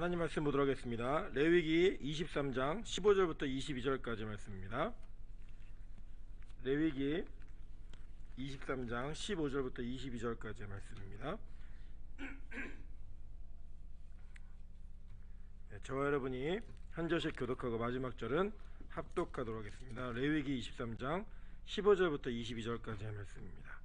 하나님 말씀 보도록 하겠습니다. 레위기 23장 15절부터 22절까지 말씀입니다. 레위기 23장 15절부터 22절까지 말씀입니다. 저와 여러분이 한 절씩 교독하고 마지막 절은 합독하도록 하겠습니다. 레위기 23장 15절부터 22절까지 말씀입니다.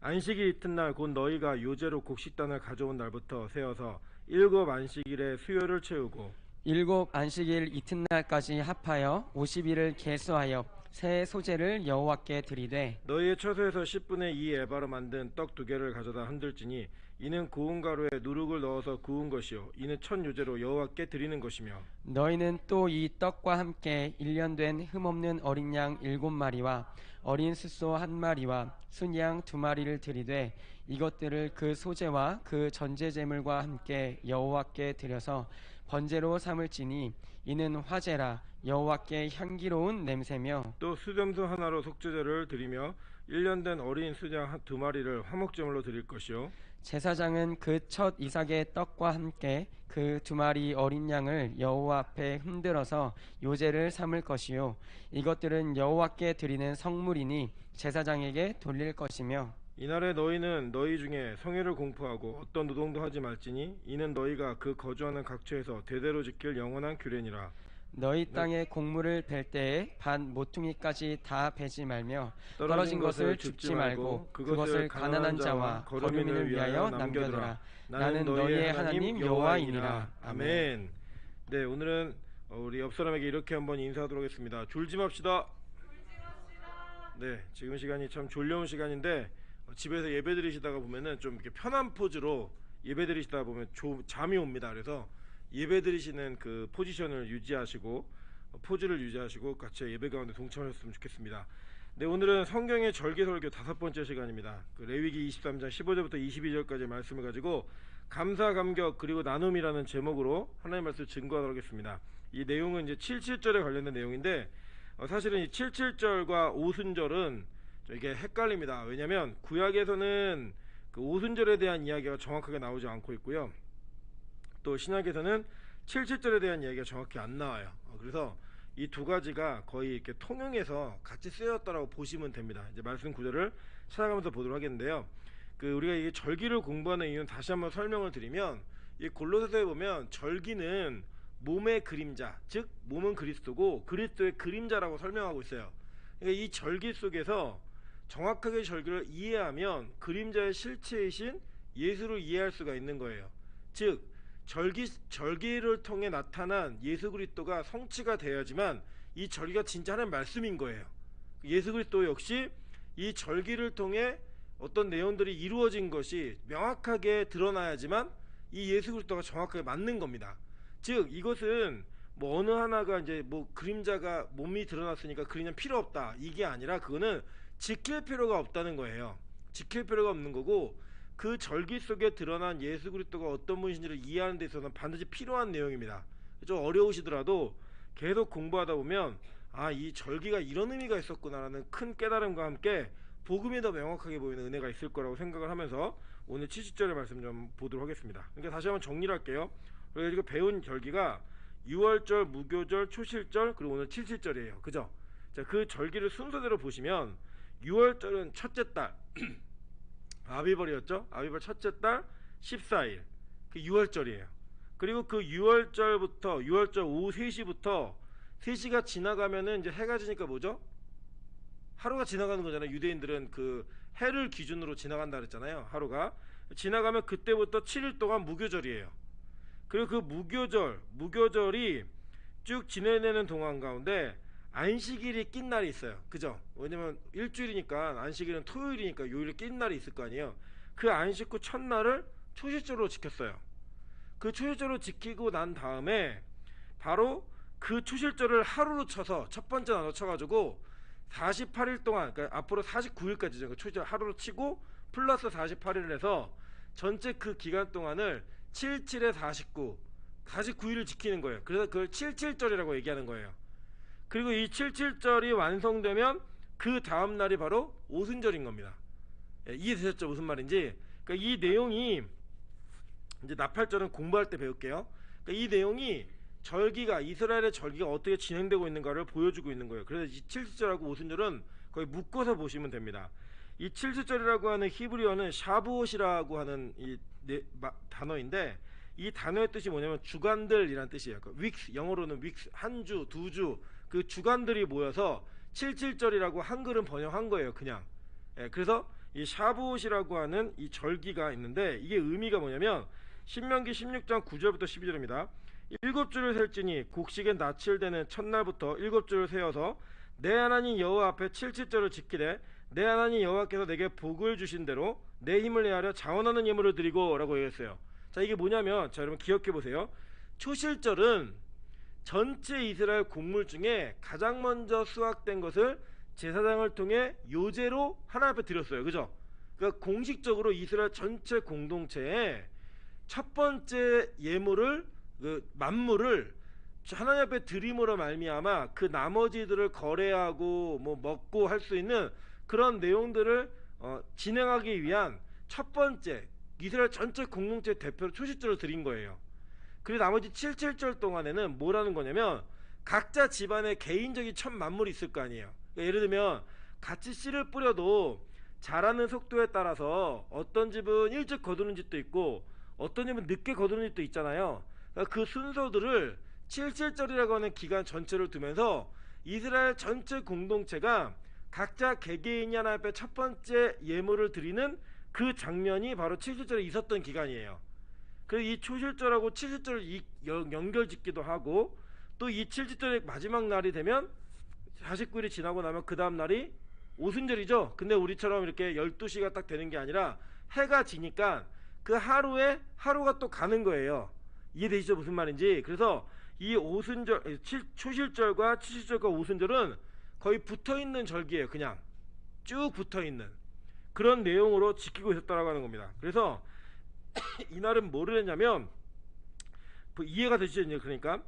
안식일 이튿날 곧 너희가 요제로 곡식단을 가져온 날부터 세어서 7 안식일의 수요를 채우고 7 안식일 이튿날까지 합하여 50일을 계수하여 새 소재를 여호와께 드리되 너희의 처소에서 10분의 2 에바로 만든 떡 2개를 가져다 흔들지니 이는 구운 가루에 누룩을 넣어서 구운 것이요 이는 첫 요제로 여호와께 드리는 것이며 너희는 또 이 떡과 함께 1년 된 흠없는 어린 양 7마리와 어린 숫소 1마리와 순양 2마리를 드리되 이것들을 그 소재와 그 전제제물과 함께 여호와께 드려서 번제로 삼을지니 이는 화제라 여호와께 향기로운 냄새며 또 수염소 하나로 속죄제를 드리며 1년 된 어린 수양 2마리를 화목제물로 드릴 것이요 제사장은 그 첫 이삭의 떡과 함께 그 2마리 어린 양을 여호와 앞에 흔들어서 요제를 삼을 것이요 이것들은 여호와께 드리는 성물이니 제사장에게 돌릴 것이며 이날에 너희는 너희 중에 성회를 공포하고 어떤 노동도 하지 말지니 이는 너희가 그 거주하는 각처에서 대대로 지킬 영원한 규례니라. 너희 땅에 곡물을 벨 때에 밭 모퉁이까지 다 베지 말며 떨어진 것을 줍지 말고 그것을 가난한 자와 거류민을 위하여 남겨두라. 나는 너희의 하나님 여호와이니라. 아멘. 네, 오늘은 우리 옆 사람에게 이렇게 한번 인사하도록 하겠습니다. 졸지 맙시다. 네, 지금 시간이 참 졸려운 시간인데 집에서 예배 드리시다가 보면은 좀 이렇게 편한 포즈로 예배 드리시다 보면 잠이 옵니다. 그래서 예배 드리시는 그 포지션을 유지하시고 포즈를 유지하시고 같이 예배 가운데 동참하셨으면 좋겠습니다. 네, 오늘은 성경의 절기설교 5번째 시간입니다. 그 레위기 23장 15절부터 22절까지 말씀을 가지고 감사 감격 그리고 나눔이라는 제목으로 하나님의 말씀을 증거하도록 하겠습니다. 이 내용은 이제 77절에 관련된 내용인데 사실은 이 77절과 오순절은 이게 헷갈립니다. 왜냐하면 구약에서는 그 오순절에 대한 이야기가 정확하게 나오지 않고 있고요. 또 신약에서는 77절에 대한 이야기가 정확히 안 나와요. 그래서 이 두 가지가 거의 이렇게 통용해서 같이 쓰였다라고 보시면 됩니다. 이제 말씀 구절을 찾아가면서 보도록 하겠는데요. 그 우리가 이 절기를 공부하는 이유는 다시 한번 설명을 드리면 이 골로새서에 보면 절기는 몸의 그림자, 즉 몸은 그리스도고 그리스도의 그림자라고 설명하고 있어요. 그러니까 이 절기 속에서 정확하게 절기를 이해하면 그림자의 실체이신 예수를 이해할 수가 있는 거예요. 즉 절기를 통해 나타난 예수 그리스도가 성취가 되어야지만 이 절기가 진짜 하나님의 말씀인 거예요. 예수 그리스도 역시 이 절기를 통해 어떤 내용들이 이루어진 것이 명확하게 드러나야지만 이 예수 그리스도가 정확하게 맞는 겁니다. 즉 이것은 뭐 어느 하나가 이제 뭐 그림자가 몸이 드러났으니까 그림자는 필요 없다 이게 아니라 그거는 지킬 필요가 없다는 거예요. 지킬 필요가 없는 거고 그 절기 속에 드러난 예수 그리스도가 어떤 분이신지를 이해하는 데 있어서는 반드시 필요한 내용입니다. 좀 어려우시더라도 계속 공부하다 보면 이 절기가 이런 의미가 있었구나라는 큰 깨달음과 함께 복음이 더 명확하게 보이는 은혜가 있을 거라고 생각을 하면서 오늘 70절의 말씀 좀 보도록 하겠습니다. 그러니까 다시 한번 정리를 할게요. 그래서 배운 절기가 6월절, 무교절, 초실절 그리고 오늘 77절이에요. 그죠? 자, 그 절기를 순서대로 보시면 6월절은 첫째 달 아비벌이었죠. 아비벌 첫째 달 14일 그 6월절이에요. 그리고 그 6월절부터 6월절 오후 3시부터 3시가 지나가면은 이제 해가 지니까 뭐죠? 하루가 지나가는 거잖아요. 유대인들은 그 해를 기준으로 지나간다 그랬잖아요. 하루가 지나가면 그때부터 7일 동안 무교절이에요. 그리고 그 무교절이 쭉 지내내는 동안 가운데 안식일이 낀 날이 있어요. 그죠? 왜냐면 일주일이니까 안식일은 토요일이니까 요일에 낀 날이 있을 거 아니에요. 그 안식 후 첫날을 초실절로 지켰어요. 그 초실절로 지키고 난 다음에 바로 그 초실절을 하루로 쳐서 첫 번째 나눠 쳐가지고 48일 동안 그러니까 앞으로 49일까지죠. 그러니까 초실절 하루로 치고 플러스 48일을 해서 전체 그 기간 동안을 77에 49일을 지키는 거예요. 그래서 그걸 77절이라고 얘기하는 거예요. 그리고 이 77절이 완성되면 그 다음 날이 바로 오순절인 겁니다. 이해되셨죠? 무슨 말인지? 그러니까 이 내용이 이제 나팔절은 공부할 때 배울게요. 그러니까 이 내용이 절기가 이스라엘의 절기가 어떻게 진행되고 있는가를 보여주고 있는 거예요. 그래서 이 7절하고 오순절은 거의 묶어서 보시면 됩니다. 이 7절이라고 하는 히브리어는 샤부옷이라고 하는 단어인데 이 단어의 뜻이 뭐냐면 주간들이란 뜻이에요. 그러니까 윅스, 영어로는 윅스, 한 주, 두 주, 그 주간들이 모여서 7.7절이라고 한글은 번역한 거예요. 그냥. 예, 그래서 이 샤부옷이라고 하는 이 절기가 있는데 이게 의미가 뭐냐면 신명기 16장 9절부터 12절입니다. 7주를 셀지니 곡식에 낯을 대는 첫날부터 7주를 세어서 내 하나님 여호와 앞에 7.7절을 지키되 내 하나님 여호와께서 내게 복을 주신 대로 내 힘을 내하려 자원하는 예물을 드리고 라고 얘기했어요. 자, 이게 뭐냐면 자, 여러분 기억해 보세요. 초실절은 전체 이스라엘 곡물 중에 가장 먼저 수확된 것을 제사장을 통해 요제로 하나님 앞에 드렸어요. 그죠? 그러니까 공식적으로 이스라엘 전체 공동체에 첫 번째 예물을 그 만물을 하나님 앞에 드림으로 말미암아 그 나머지들을 거래하고 뭐 먹고 할 수 있는 그런 내용들을 진행하기 위한 첫 번째 이스라엘 전체 공동체 대표로 초실절을 드린 거예요. 그리고 나머지 7.7절 동안에는 뭐라는 거냐면 각자 집안에 개인적인 첫 만물이 있을 거 아니에요. 그러니까 예를 들면 같이 씨를 뿌려도 자라는 속도에 따라서 어떤 집은 일찍 거두는 집도 있고 어떤 집은 늦게 거두는 집도 있잖아요. 그러니까 그 순서들을 7.7절이라고 하는 기간 전체를 두면서 이스라엘 전체 공동체가 각자 개개인이 하나님 앞에 첫 번째 예물을 드리는 그 장면이 바로 7.7절에 있었던 기간이에요. 그래서 이 초실절하고 7.7절을 연결짓기도 하고 또 이 7.7절의 마지막 날이 되면 49일이 지나고 나면 그 다음 날이 오순절이죠. 근데 우리처럼 이렇게 12시가 딱 되는 게 아니라 해가 지니까 그 하루에 하루가 또 가는 거예요. 이해되시죠? 무슨 말인지. 그래서 이 오순절, 초실절과 7.7절과 오순절은 거의 붙어있는 절기예요. 그냥 쭉 붙어있는 그런 내용으로 지키고 있었다라고 하는 겁니다. 그래서 이날은 뭐를 했냐면 이해가 되시죠? 그러니까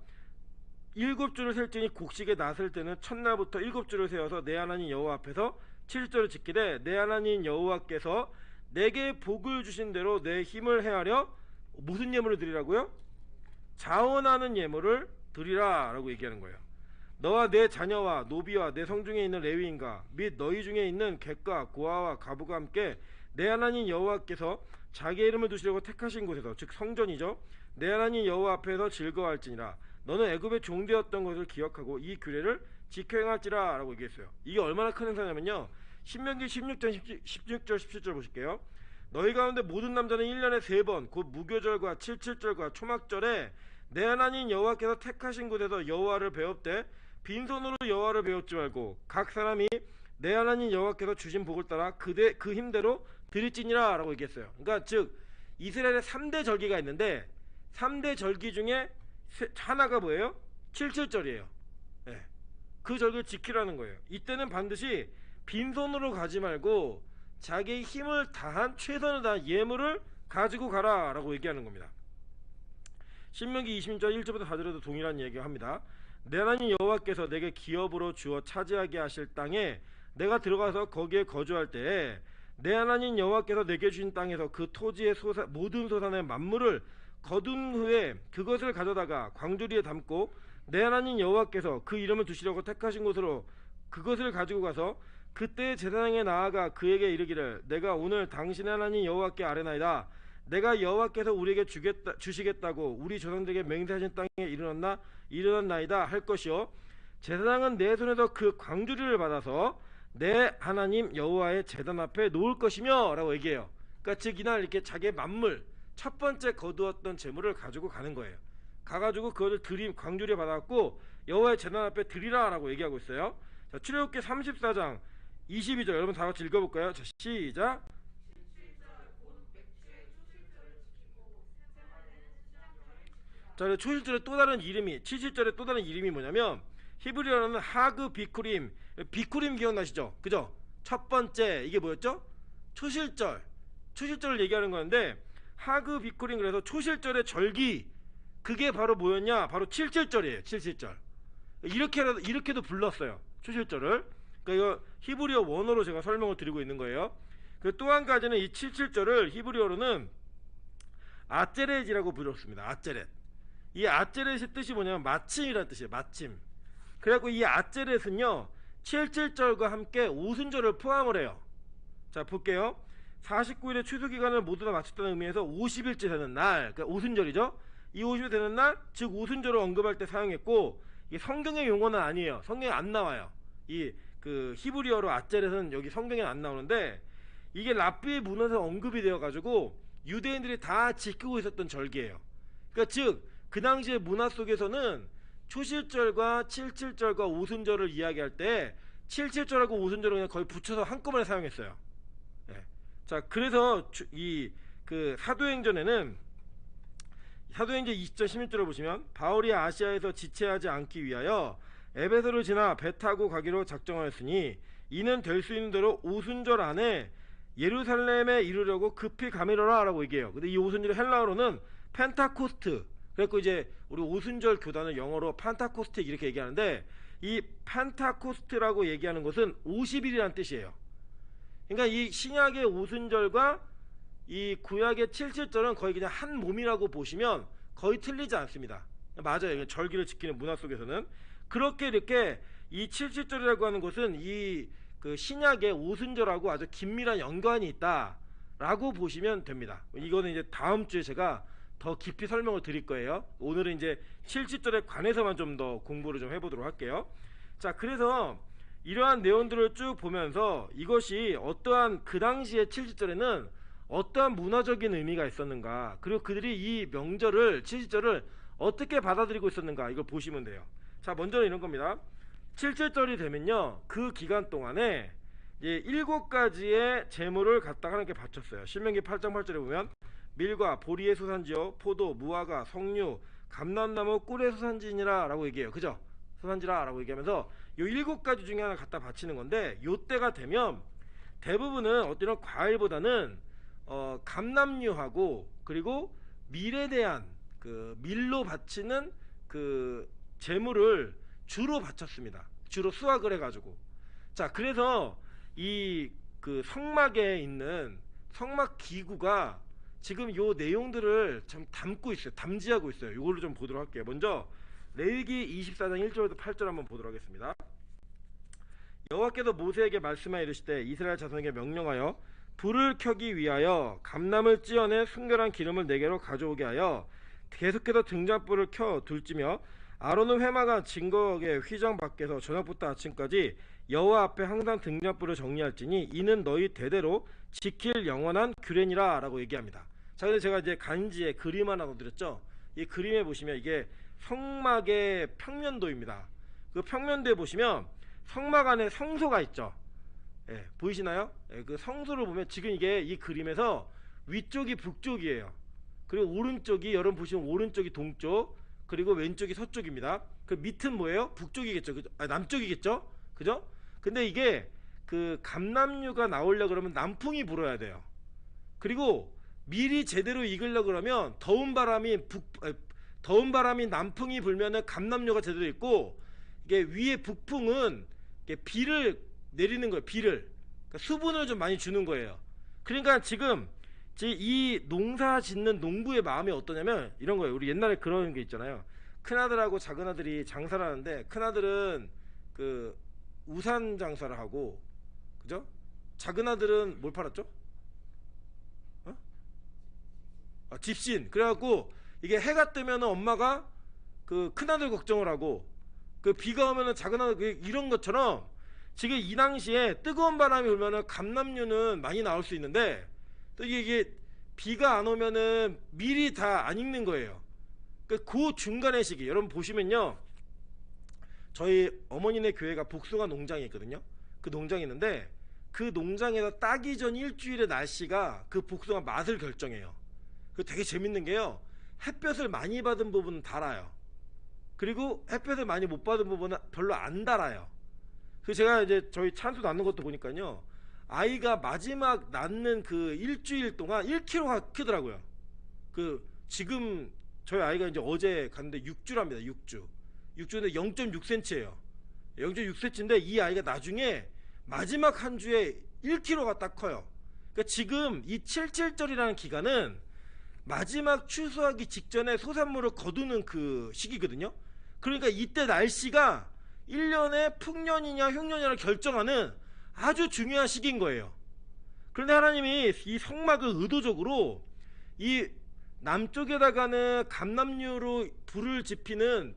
7주를 셀지니 곡식에 낯을 때는 첫날부터 7주를 세어서 내 하나님 여호와 앞에서 7절을 지키되 내 하나님 여호와께서 내게 복을 주신 대로 내 힘을 헤아려 무슨 예물을 드리라고요? 자원하는 예물을 드리라 라고 얘기하는 거예요. 너와 내 자녀와 노비와 내 성중에 있는 레위인과 및 너희 중에 있는 객과 고아와 가부가 함께 내 하나님 여호와께서 자기의 이름을 두시려고 택하신 곳에서 즉 성전이죠. 내 하나님 여호와 앞에서 즐거워할지니라. 너는 애굽의 종되었던 것을 기억하고 이 규례를 지켜 행할지라 라고 얘기했어요. 이게 얼마나 큰 행사냐면요, 신명기 16장 16절 17절 보실게요. 너희 가운데 모든 남자는 1년에 3번 곧 무교절과 7.7절과 초막절에 내 하나님 여호와께서 택하신 곳에서 여호와를 배웁되 빈손으로 여호와를 배웁지 말고 각 사람이 내 하나님 여호와께서 주신 복을 따라 그 힘대로 드릴지니라 라고 얘기했어요. 그러니까 즉 이스라엘의 3대 절기가 있는데 3대 절기 중에 하나가 뭐예요? 7.7절이에요. 네. 그 절기를 지키라는 거예요. 이때는 반드시 빈손으로 가지 말고 자기의 힘을 다한 최선을 다한 예물을 가지고 가라 라고 얘기하는 겁니다. 신명기 20장 1절부터 4절에도 동일한 얘기를 합니다. 내 하나님 여호와께서 내게 기업으로 주어 차지하게 하실 땅에 내가 들어가서 거기에 거주할 때에 내 하나님 여호와께서 내게 주신 땅에서 그 토지의 모든 소산의 만물을 거둔 후에 그것을 가져다가 광주리에 담고 내 하나님 여호와께서 그 이름을 두시려고 택하신 곳으로 그것을 가지고 가서 그때 제사장에 나아가 그에게 이르기를 내가 오늘 당신의 하나님 여호와께 아뢰나이다. 내가 여호와께서 우리에게 주시겠다고 우리 조상들에게 맹세하신 땅에 이르렀나이다 할 것이요, 제사장은 내 손에서 그 광주리를 받아서 내 하나님 여호와의 제단 앞에 놓을 것이며 라고 얘기해요. 그러니까 즉 이날 이렇게 자기의 만물 첫 번째 거두었던 재물을 가지고 가는 거예요. 가가지고 그것을 광주리에 받아갖고 여호와의 제단 앞에 드리라 라고 얘기하고 있어요. 자, 출애굽기 34장 22절 여러분 다 같이 읽어볼까요? 자, 시작. 자, 초실절의 또 다른 이름이 7.7절의 또 다른 이름이 뭐냐면 히브리어로는 하그 비쿠림. 비쿠림 기억나시죠? 그죠? 첫 번째 이게 뭐였죠? 초실절을 얘기하는 건데 하그 비쿠림. 그래서 초실절의 절기 그게 바로 뭐였냐? 바로 7.7절이에요. 7.7절. 이렇게도 불렀어요. 초실절을. 그러니까 이거 히브리어 원어로 제가 설명을 드리고 있는 거예요. 또 한 가지는 이 7.7절을 히브리어로는 아제렛이라고 부르었습니다. 아제렛. 이 아제렛의 뜻이 뭐냐면 마침이라는 뜻이에요. 마침. 그래갖고 이 아제렛은요 77절과 함께 오순절을 포함을 해요. 자 볼게요. 49일의 추수기간을 모두 다 마쳤다는 의미에서 50일째 되는 날, 그러니까 오순절이죠. 이 50일 되는 날, 즉 오순절을 언급할 때 사용했고, 이게 성경의 용어는 아니에요. 성경에 안 나와요. 이 그 히브리어로 아제렛은 여기 성경에 안 나오는데, 이게 랍비의 문헌에서 언급이 되어가지고 유대인들이 다 지키고 있었던 절기예요. 그러니까 즉 그 당시의 문화 속에서는 초실절과 칠칠절과 오순절을 이야기할 때 칠칠절하고 오순절을 그냥 거의 붙여서 한꺼번에 사용했어요. 예. 자 그래서 이 그 사도행전에는 사도행전 20장 16절을 보시면 바울이 아시아에서 지체하지 않기 위하여 에베소를 지나 배 타고 가기로 작정하였으니 이는 될 수 있는 대로 오순절 안에 예루살렘에 이르려고 급히 가미러라 라고 얘기해요. 근데 이 오순절의 헬라어로는 펜타코스트, 그래서 이제 우리 오순절 교단을 영어로 판타코스트 이렇게 얘기하는데, 이 판타코스트라고 얘기하는 것은 50일이라는 뜻이에요. 그러니까 이 신약의 오순절과 이 구약의 칠칠절은 거의 그냥 한 몸이라고 보시면 거의 틀리지 않습니다. 맞아요. 절기를 지키는 문화 속에서는 그렇게 이렇게 이 칠칠절이라고 하는 것은 이 그 신약의 오순절하고 아주 긴밀한 연관이 있다라고 보시면 됩니다. 이거는 이제 다음 주에 제가 더 깊이 설명을 드릴 거예요. 오늘은 이제 칠칠절에 관해서만 좀 더 공부를 좀 해보도록 할게요. 자 그래서 이러한 내용들을 쭉 보면서 이것이 어떠한 그 당시의 칠칠절에는 어떠한 문화적인 의미가 있었는가, 그리고 그들이 이 명절을 칠칠절을 어떻게 받아들이고 있었는가, 이걸 보시면 돼요. 자 먼저는 이런 겁니다. 칠칠절이 되면요 그 기간 동안에 이제 7가지의 제물을 갖다가 하나님께 바쳤어요. 신명기 8장 8절에 보면 밀과 보리의 소산지요 포도, 무화과, 석류, 감람나무, 꿀의 소산지니라 라고 얘기해요. 그죠? 소산지라 라고 얘기하면서 요 7가지 중에 하나 갖다 바치는 건데, 요 때가 되면 대부분은 어떤 과일보다는 감람류하고 그리고 밀에 대한 그 밀로 바치는 그 제물을 주로 바쳤습니다. 주로 수확을 해가지고. 자 그래서 이 그 성막에 있는 성막 기구가 지금 요 내용들을 참 담고 있어요. 담지하고 있어요. 이걸로 좀 보도록 할게요. 먼저 레위기 24장 1절부터 8절 한번 보도록 하겠습니다. 여호와께서 모세에게 말씀하여 이르시되 이스라엘 자손에게 명령하여 불을 켜기 위하여 감람을 찧어내 순결한 기름을 네개로 가져오게 하여 계속해서 등잔불을 켜 둘지며 아론은 회막한 증거의 휘장 밖에서 저녁부터 아침까지 여호와 앞에 항상 등잔불을 정리할지니 이는 너희 대대로 지킬 영원한 규례니라 라고 얘기합니다. 자 근데 제가 이제 간지에 그림 하나 넣어드렸죠. 이 그림에 보시면 이게 성막의 평면도입니다. 그 평면도에 보시면 성막 안에 성소가 있죠. 예, 보이시나요? 예, 그 성소를 보면 지금 이게 이 그림에서 위쪽이 북쪽이에요. 그리고 오른쪽이, 여러분 보시면 오른쪽이 동쪽, 그리고 왼쪽이 서쪽입니다. 그 밑은 뭐예요? 북쪽이겠죠. 그죠? 아, 남쪽이겠죠. 그죠? 근데 이게 그 감람류가 나오려 그러면 남풍이 불어야 돼요. 그리고 밀이 제대로 익으려 그러면 더운 바람이 남풍이 불면은 감람류가 제대로 있고, 이게 위에 북풍은 이게 비를 내리는 거예요. 비를. 그러니까 수분을 좀 많이 주는 거예요. 그러니까 지금 이 농사 짓는 농부의 마음이 어떠냐면 이런 거예요. 우리 옛날에 그런 게 있잖아요. 큰아들하고 작은아들이 장사를 하는데 큰아들은 그 우산 장사를 하고, 그죠? 작은아들은 뭘 팔았죠? 집신. 그래갖고 이게 해가 뜨면은 엄마가 그 큰아들 걱정을 하고, 그 비가 오면은 작은아들, 이런 것처럼 지금 이 당시에 뜨거운 바람이 불면은 감람류는 많이 나올 수 있는데, 또 이게 비가 안 오면은 밀이 다 안 익는 거예요. 그 중간의 시기 여러분 보시면요, 저희 어머니네 교회가 복숭아 농장이 있거든요. 그 농장이 있는데 그 농장에서 따기 전 일주일의 날씨가 그 복숭아 맛을 결정해요. 그 되게 재밌는 게요, 햇볕을 많이 받은 부분은 달아요. 그리고 햇볕을 많이 못 받은 부분은 별로 안 달아요. 그 제가 이제 저희 찬수 낳는 것도 보니까요, 아이가 마지막 낳는 그 일주일 동안 1kg가 크더라고요. 그 지금 저희 아이가 이제 어제 갔는데 6주랍니다. 6주인데 0.6cm예요. 0.6cm인데 이 아이가 나중에 마지막 한 주에 1kg가 딱 커요. 그러니까 지금 이 77절이라는 기간은 마지막 추수하기 직전에 소산물을 거두는 그 시기거든요. 그러니까 이때 날씨가 1년의 풍년이냐 흉년이냐를 결정하는 아주 중요한 시기인 거예요. 그런데 하나님이 이 성막을 의도적으로 이 남쪽에다가는 감람류로 불을 지피는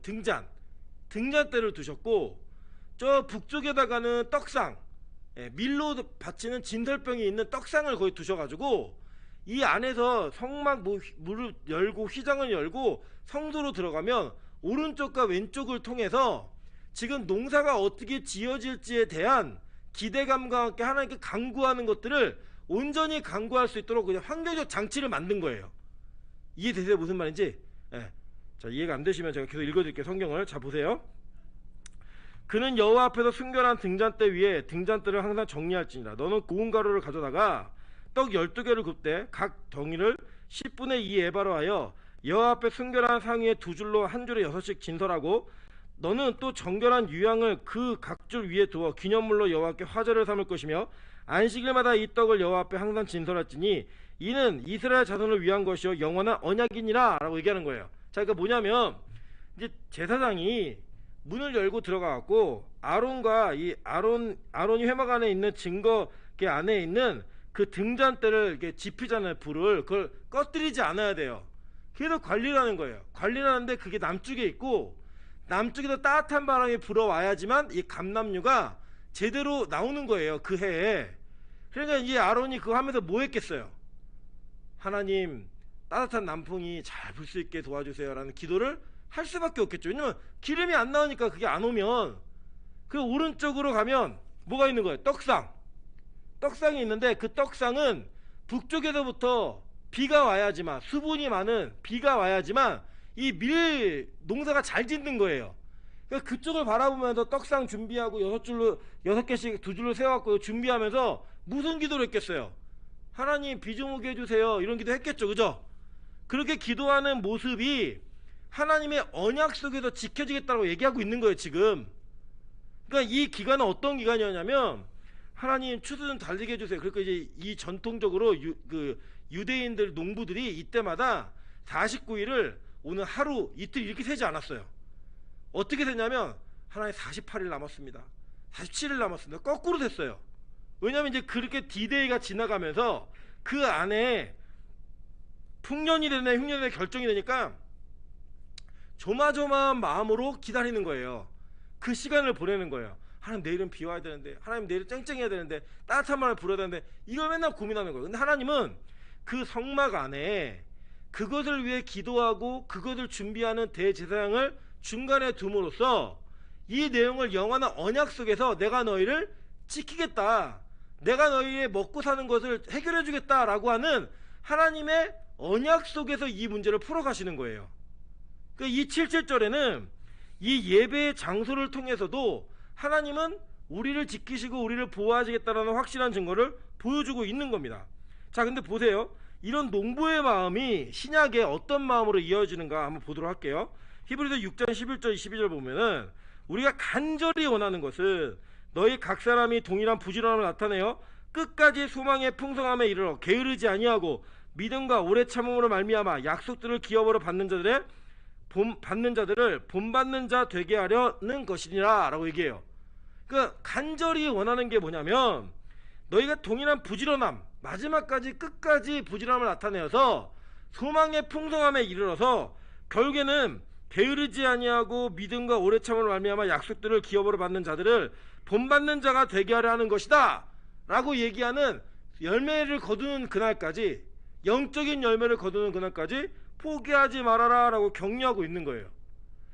등잔대를 두셨고, 저 북쪽에다가는 떡상, 밀로 받치는 진설병이 있는 떡상을 거기 두셔가지고 이 안에서 성막 문을 열고 휘장을 열고 성소로 들어가면 오른쪽과 왼쪽을 통해서 지금 농사가 어떻게 지어질지에 대한 기대감과 함께 하나님께 간구하는 것들을 온전히 간구할 수 있도록 그냥 환경적 장치를 만든 거예요. 이해되세요? 무슨 말인지? 자, 이해가 안 되시면 제가 계속 읽어드릴게요. 성경을. 자, 보세요. 그는 여호와 앞에서 순결한 등잔대 위에 등잔대를 항상 정리할지니라. 너는 고운 가루를 가져다가 떡 12개를 굽되 각 덩이를 10분의 2 에바로 하여 여호와 앞에 순결한 상위에 두 줄로 한 줄에 6씩 진설하고, 너는 또 정결한 유향을 그 각 줄 위에 두어 기념물로 여호와께 화제를 삼을 것이며, 안식일마다 이 떡을 여호와 앞에 항상 진설할지니 이는 이스라엘 자손을 위한 것이요 영원한 언약이니라 라고 얘기하는 거예요. 자, 그러니까 뭐냐면 이제 제사장이 문을 열고 들어가갖고 아론과 이 아론이 회막 안에 있는 증거 그 안에 있는 그 등잔대를 이렇게 지피잖아요. 불을 그걸 꺼뜨리지 않아야 돼요. 그래서 관리를 하는 거예요. 관리를 하는데 그게 남쪽에 있고, 남쪽에서 따뜻한 바람이 불어와야지만 이 감람류가 제대로 나오는 거예요, 그 해에. 그러니까 이제 아론이 그거 하면서 뭐 했겠어요? 하나님, 따뜻한 남풍이 잘 불 수 있게 도와주세요 라는 기도를 할 수밖에 없겠죠. 왜냐면 기름이 안 나오니까 그게 안 오면. 그 오른쪽으로 가면 뭐가 있는 거예요? 떡상이 있는데 그 떡상은 북쪽에서부터 비가 와야지만, 수분이 많은 비가 와야지만 이 밀 농사가 잘 짓는 거예요. 그러니까 그쪽을 바라보면서 떡상 준비하고 6개씩 두 줄로 세워갖고 준비하면서 무슨 기도를 했겠어요? 하나님, 비 좀 오게 해주세요, 이런 기도 했겠죠. 그죠? 그렇게 기도하는 모습이 하나님의 언약 속에서 지켜지겠다고 얘기하고 있는 거예요, 지금. 그러니까 이 기간은 어떤 기간이었냐면, 하나님 추수 좀 달리게 해주세요. 그러니까 이제 이 전통적으로 유대인들 농부들이 이때마다 49일을 오늘 하루 이틀 이렇게 세지 않았어요. 어떻게 됐냐면 하나님 48일 남았습니다, 47일 남았습니다, 거꾸로 됐어요. 왜냐하면 이제 그렇게 디데이가 지나가면서 그 안에 풍년이 되네 흉년이 되네 결정이 되니까 조마조마한 마음으로 기다리는 거예요. 그 시간을 보내는 거예요. 하나님, 내일은 비 와야 되는데, 하나님 내일은 쨍쨍해야 되는데, 따뜻한 바람을 불어야 되는데, 이걸 맨날 고민하는 거예요. 근데 하나님은 그 성막 안에 그것을 위해 기도하고 그것을 준비하는 대제사장을 중간에 둠으로써 이 내용을 영원한 언약 속에서 내가 너희를 지키겠다, 내가 너희의 먹고 사는 것을 해결해 주겠다라고 하는 하나님의 언약 속에서 이 문제를 풀어가시는 거예요. 이 77절에는 이 예배의 장소를 통해서도 하나님은 우리를 지키시고 우리를 보호하시겠다는 확실한 증거를 보여주고 있는 겁니다. 자, 근데 보세요. 이런 농부의 마음이 신약에 어떤 마음으로 이어지는가 한번 보도록 할게요. 히브리서 6장 11절 12절 보면은, 우리가 간절히 원하는 것은 너희 각 사람이 동일한 부지런함을 나타내어 끝까지 소망의 풍성함에 이르러 게으르지 아니하고 믿음과 오래 참음으로 말미암아 약속들을 기업으로 받는 자들을 본받는 자 되게 하려는 것이니라 라고 얘기해요. 그러니까 간절히 원하는 게 뭐냐면, 너희가 동일한 부지런함, 마지막까지 끝까지 부지런함을 나타내어서 소망의 풍성함에 이르러서 결국에는 게으르지 아니하고 믿음과 오래 참음으로 말미암아 약속들을 기업으로 받는 자들을 본받는 자가 되게 하려 하는 것이다 라고 얘기하는, 열매를 거두는 그날까지, 영적인 열매를 거두는 그날까지 포기하지 말아라 라고 격려하고 있는 거예요.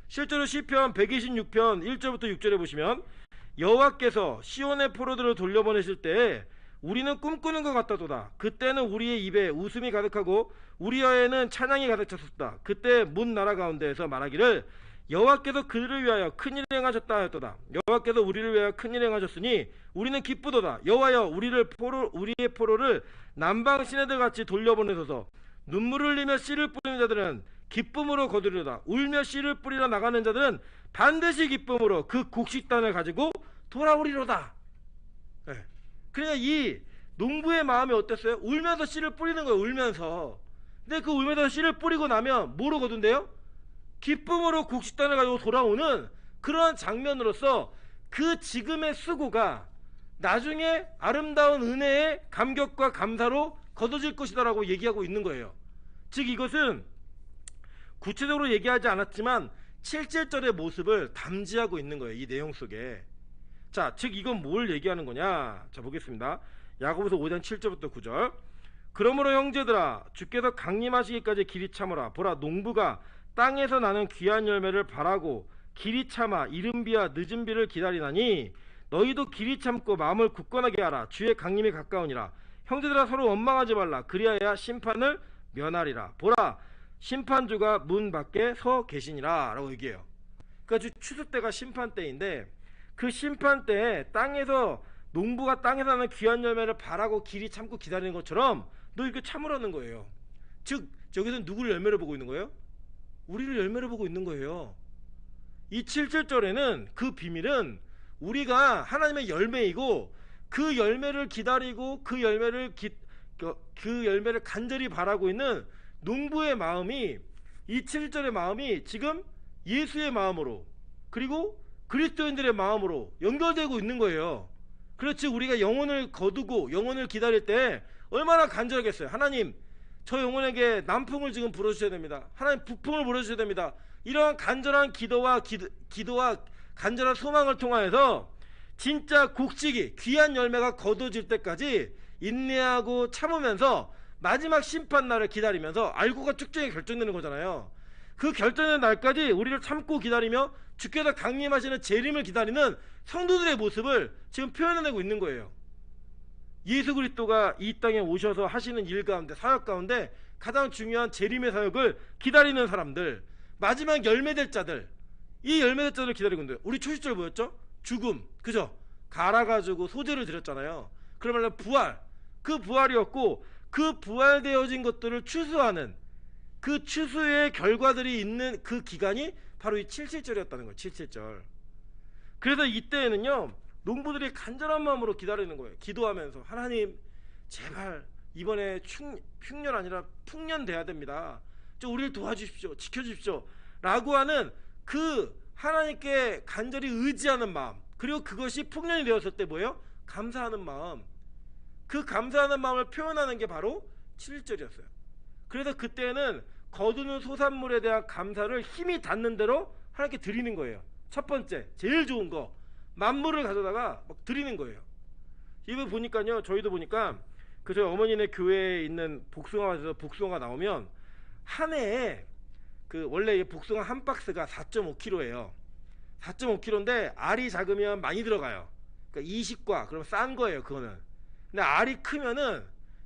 실제로 시편 126편 1절부터 6절에 보시면, 여호와께서 시온의 포로들을 돌려보내실 때에 우리는 꿈꾸는 것 같다도다. 그때는 우리의 입에 웃음이 가득하고 우리 혀에는 찬양이 가득 찼었다. 그때 문 나라 가운데에서 말하기를 여호와께서 그들을 위하여 큰일을 행하셨다 하였도다. 여호와께서 우리를 위하여 큰일을 행하셨으니 우리는 기쁘도다. 여호와여, 우리의 포로를 남방 시내들 같이 돌려보내소서. 눈물을 흘리며 씨를 뿌리는 자들은 기쁨으로 거두리로다. 울며 씨를 뿌리러 나가는 자들은 반드시 기쁨으로 그 곡식단을 가지고 돌아오리로다. 그러니까 이 농부의 마음이 어땠어요? 울면서 씨를 뿌리는 거예요. 울면서. 근데 그 울매던 씨를 뿌리고 나면 뭐로 거둔대요? 기쁨으로 곡식단을 가지고 돌아오는 그러한 장면으로서 그 지금의 수고가 나중에 아름다운 은혜의 감격과 감사로 거둬질 것이다라고 얘기하고 있는 거예요. 즉 이것은 구체적으로 얘기하지 않았지만 7절의 모습을 담지하고 있는 거예요. 이 내용 속에. 자, 즉 이건 뭘 얘기하는 거냐? 자, 보겠습니다. 야고보서 5장 7절부터 9절. 그러므로 형제들아, 주께서 강림하시기까지 길이 참으라. 보라, 농부가 땅에서 나는 귀한 열매를 바라고 길이 참아 이른 비와 늦은 비를 기다리나니 너희도 길이 참고 마음을 굳건하게 하라. 주의 강림이 가까우니라. 형제들아, 서로 원망하지 말라. 그리하여 심판을 면하리라. 보라, 심판주가 문 밖에 서 계시니라 라고 얘기해요. 그러니까 추수 때가 심판 때인데, 그 심판 때에 땅에서 농부가 땅에서 나는 귀한 열매를 바라고 길이 참고 기다리는 것처럼 너 이렇게 참으라는 거예요. 즉 저기서 누구를 열매를 보고 있는 거예요? 우리를 열매를 보고 있는 거예요. 이 7절에는 그 비밀은 우리가 하나님의 열매이고, 그 열매를 기다리고 그 열매를 간절히 바라고 있는 농부의 마음이, 이 7절의 마음이 지금 예수의 마음으로 그리고 그리스도인들의 마음으로 연결되고 있는 거예요. 그렇지, 우리가 영혼을 거두고 영혼을 기다릴 때 얼마나 간절하겠어요. 하나님, 저 영혼에게 남풍을 지금 불어주셔야 됩니다. 하나님, 북풍을 불어주셔야 됩니다. 이러한 간절한 기도와 간절한 소망을 통하여서 진짜 곡식이 귀한 열매가 거둬질 때까지 인내하고 참으면서 마지막 심판날을 기다리면서 알고가 축적이 결정되는 거잖아요. 그 결정의 날까지 우리를 참고 기다리며 주께서 강림하시는 재림을 기다리는 성도들의 모습을 지금 표현해내고 있는 거예요. 예수 그리스도가 이 땅에 오셔서 하시는 일 가운데, 사역 가운데 가장 중요한 재림의 사역을 기다리는 사람들, 마지막 열매될 자들, 이 열매될 자들을 기다리고 있는데, 우리 초시절 뭐였죠? 죽음, 그죠? 갈아가지고 소재를 드렸잖아요. 그러면 부활, 그 부활이었고, 그 부활되어진 것들을 추수하는, 그 추수의 결과들이 있는 그 기간이 바로 이 77절이었다는 거예요. 77절. 그래서 이때에는요, 농부들이 간절한 마음으로 기다리는 거예요. 기도하면서 하나님, 제발 이번에 흉년 아니라 풍년 돼야 됩니다. 우리를 도와주십시오, 지켜주십시오 라고 하는 그 하나님께 간절히 의지하는 마음, 그리고 그것이 풍년이 되었을 때 뭐예요? 감사하는 마음. 그 감사하는 마음을 표현하는 게 바로 7절이었어요. 그래서 그때는 거두는 소산물에 대한 감사를 힘이 닿는 대로 하나님께 드리는 거예요. 첫 번째, 제일 좋은 거 만물을 가져다가 막 드리는 거예요. 이거 보니까요, 저희도 보니까 그 저희 어머니네 교회에 있는 복숭아에서 복숭아가 나오면 한 해에 그 원래 복숭아 한 박스가 4.5kg예요. 4.5kg인데 알이 작으면 많이 들어가요. 그러니까 20과, 그럼 싼 거예요, 그거는. 근데 알이 크면은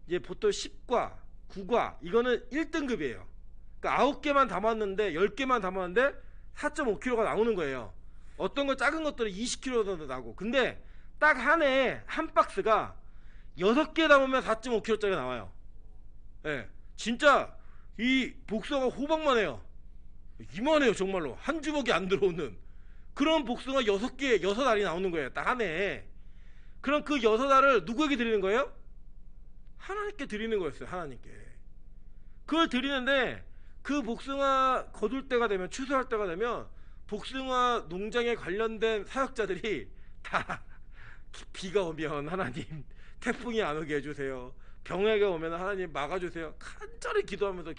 이제 보통 10과, 9과, 이거는 1등급이에요. 그러니까 9개만 담았는데 10개만 담았는데 4.5kg가 나오는 거예요. 어떤 거 작은 것들은 20kg도 나고. 근데 딱 한 해에 한 박스가 6개 담으면 4.5kg짜리 나와요. 예, 진짜 이 복숭아가 호박만 해요. 이만해요, 정말로. 한 주먹이 안 들어오는 그런 복숭아 6개, 6알이 나오는 거예요, 딱 한 해에. 그럼 그 6알을 누구에게 드리는 거예요? 하나님께 드리는 거였어요. 하나님께. 그걸 드리는데 그 복숭아 거둘 때가 되면, 추수할 때가 되면 복숭아 농장에 관련된 사역자들이 다 비가 오면 하나님 태풍이 안 오게 해주세요, 병해가 오면 하나님 막아주세요, 간절히 기도하면서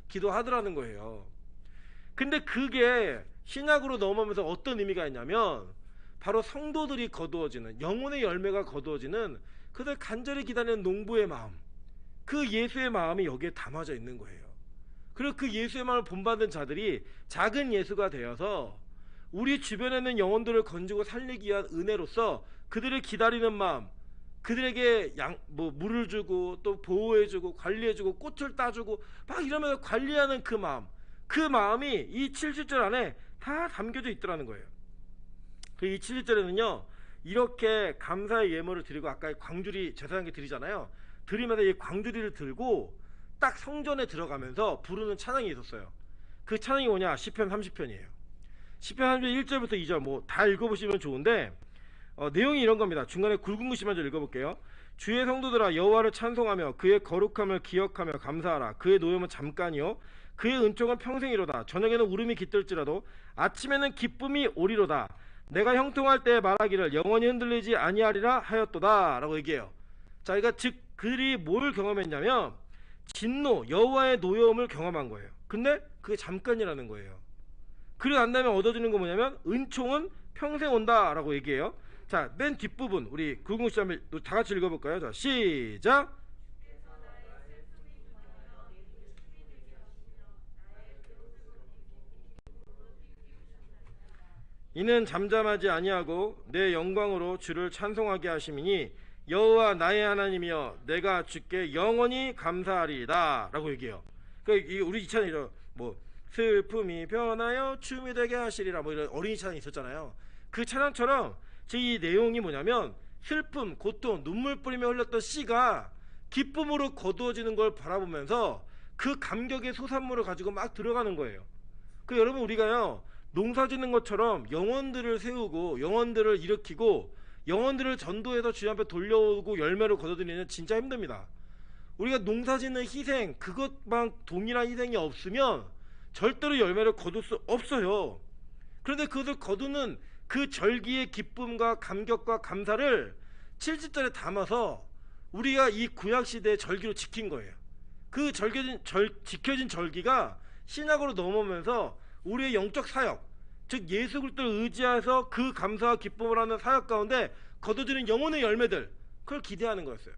기도하더라는 거예요. 근데 그게 신약으로 넘어오면서 어떤 의미가 있냐면, 바로 성도들이 거두어지는, 영혼의 열매가 거두어지는 그들 간절히 기다리는 농부의 마음, 그 예수의 마음이 여기에 담아져 있는 거예요. 그리고 그 예수의 마음을 본받은 자들이 작은 예수가 되어서 우리 주변에 있는 영혼들을 건지고 살리기 위한 은혜로서 그들을 기다리는 마음, 그들에게 물을 주고 또 보호해주고 관리해주고 꽃을 따주고 막 이러면서 관리하는 그 마음, 그 마음이 이 7절 안에 다 담겨져 있더라는 거예요. 이 7절에는요, 이렇게 감사의 예물을 드리고, 아까 광주리 제사장께 드리잖아요. 드리면서 이 광주리를 들고 딱 성전에 들어가면서 부르는 찬양이 있었어요. 그 찬양이 뭐냐? 시편 30편이에요. 시편 30편 1절부터 2절 뭐 다 읽어보시면 좋은데, 내용이 이런 겁니다. 중간에 굵은 글씨만 좀 읽어볼게요. 주의 성도들아 여호와를 찬송하며 그의 거룩함을 기억하며 감사하라. 그의 노염은 잠깐이요 그의 은총은 평생이로다. 저녁에는 울음이 깃들지라도 아침에는 기쁨이 오리로다. 내가 형통할 때에 말하기를 영원히 흔들리지 아니하리라 하였도다 라고 얘기해요. 자, 그러니까 즉 그들이 뭘 경험했냐면 진노, 여호와의 노여움을 경험한 거예요. 근데 그게 잠깐이라는 거예요. 그리고 난 다음에 얻어지는 거 뭐냐면 은총은 평생 온다 라고 얘기해요. 자, 맨 뒷부분 우리 굵은글씨 한번 다 같이 읽어볼까요? 자, 시작. 이는 잠잠하지 아니하고 내 영광으로 주를 찬송하게 하심이니 여호와 나의 하나님이여 내가 주께 영원히 감사하리이다 라고 얘기해요. 그러니까 이게 우리 이 찬이죠. 뭐 슬픔이 변하여 춤이 되게 하시리라 뭐 이런 어린이 찬이 있었잖아요. 그 찬양처럼 제 이 내용이 뭐냐면 슬픔, 고통, 눈물 뿌리며 흘렸던 씨가 기쁨으로 거두어지는 걸 바라보면서 그 감격의 소산물을 가지고 막 들어가는 거예요. 그 여러분 우리가요 농사 짓는 것처럼 영혼들을 세우고 영혼들을 일으키고 영혼들을 전도해서 주님 앞에 돌려오고 열매를 거둬들이는 진짜 힘듭니다. 우리가 농사 짓는 희생 그것만 동일한 희생이 없으면 절대로 열매를 거둘 수 없어요. 그런데 그것을 거두는 그 절기의 기쁨과 감격과 감사를 7절에 담아서 우리가 이 구약시대의 절기로 지킨 거예요. 그 지켜진 절기가 신약으로 넘어오면서 우리의 영적 사역, 즉 예수 그리스도를 의지해서 그 감사와 기쁨을 하는 사역 가운데 거둬지는 영혼의 열매들, 그걸 기대하는 거였어요.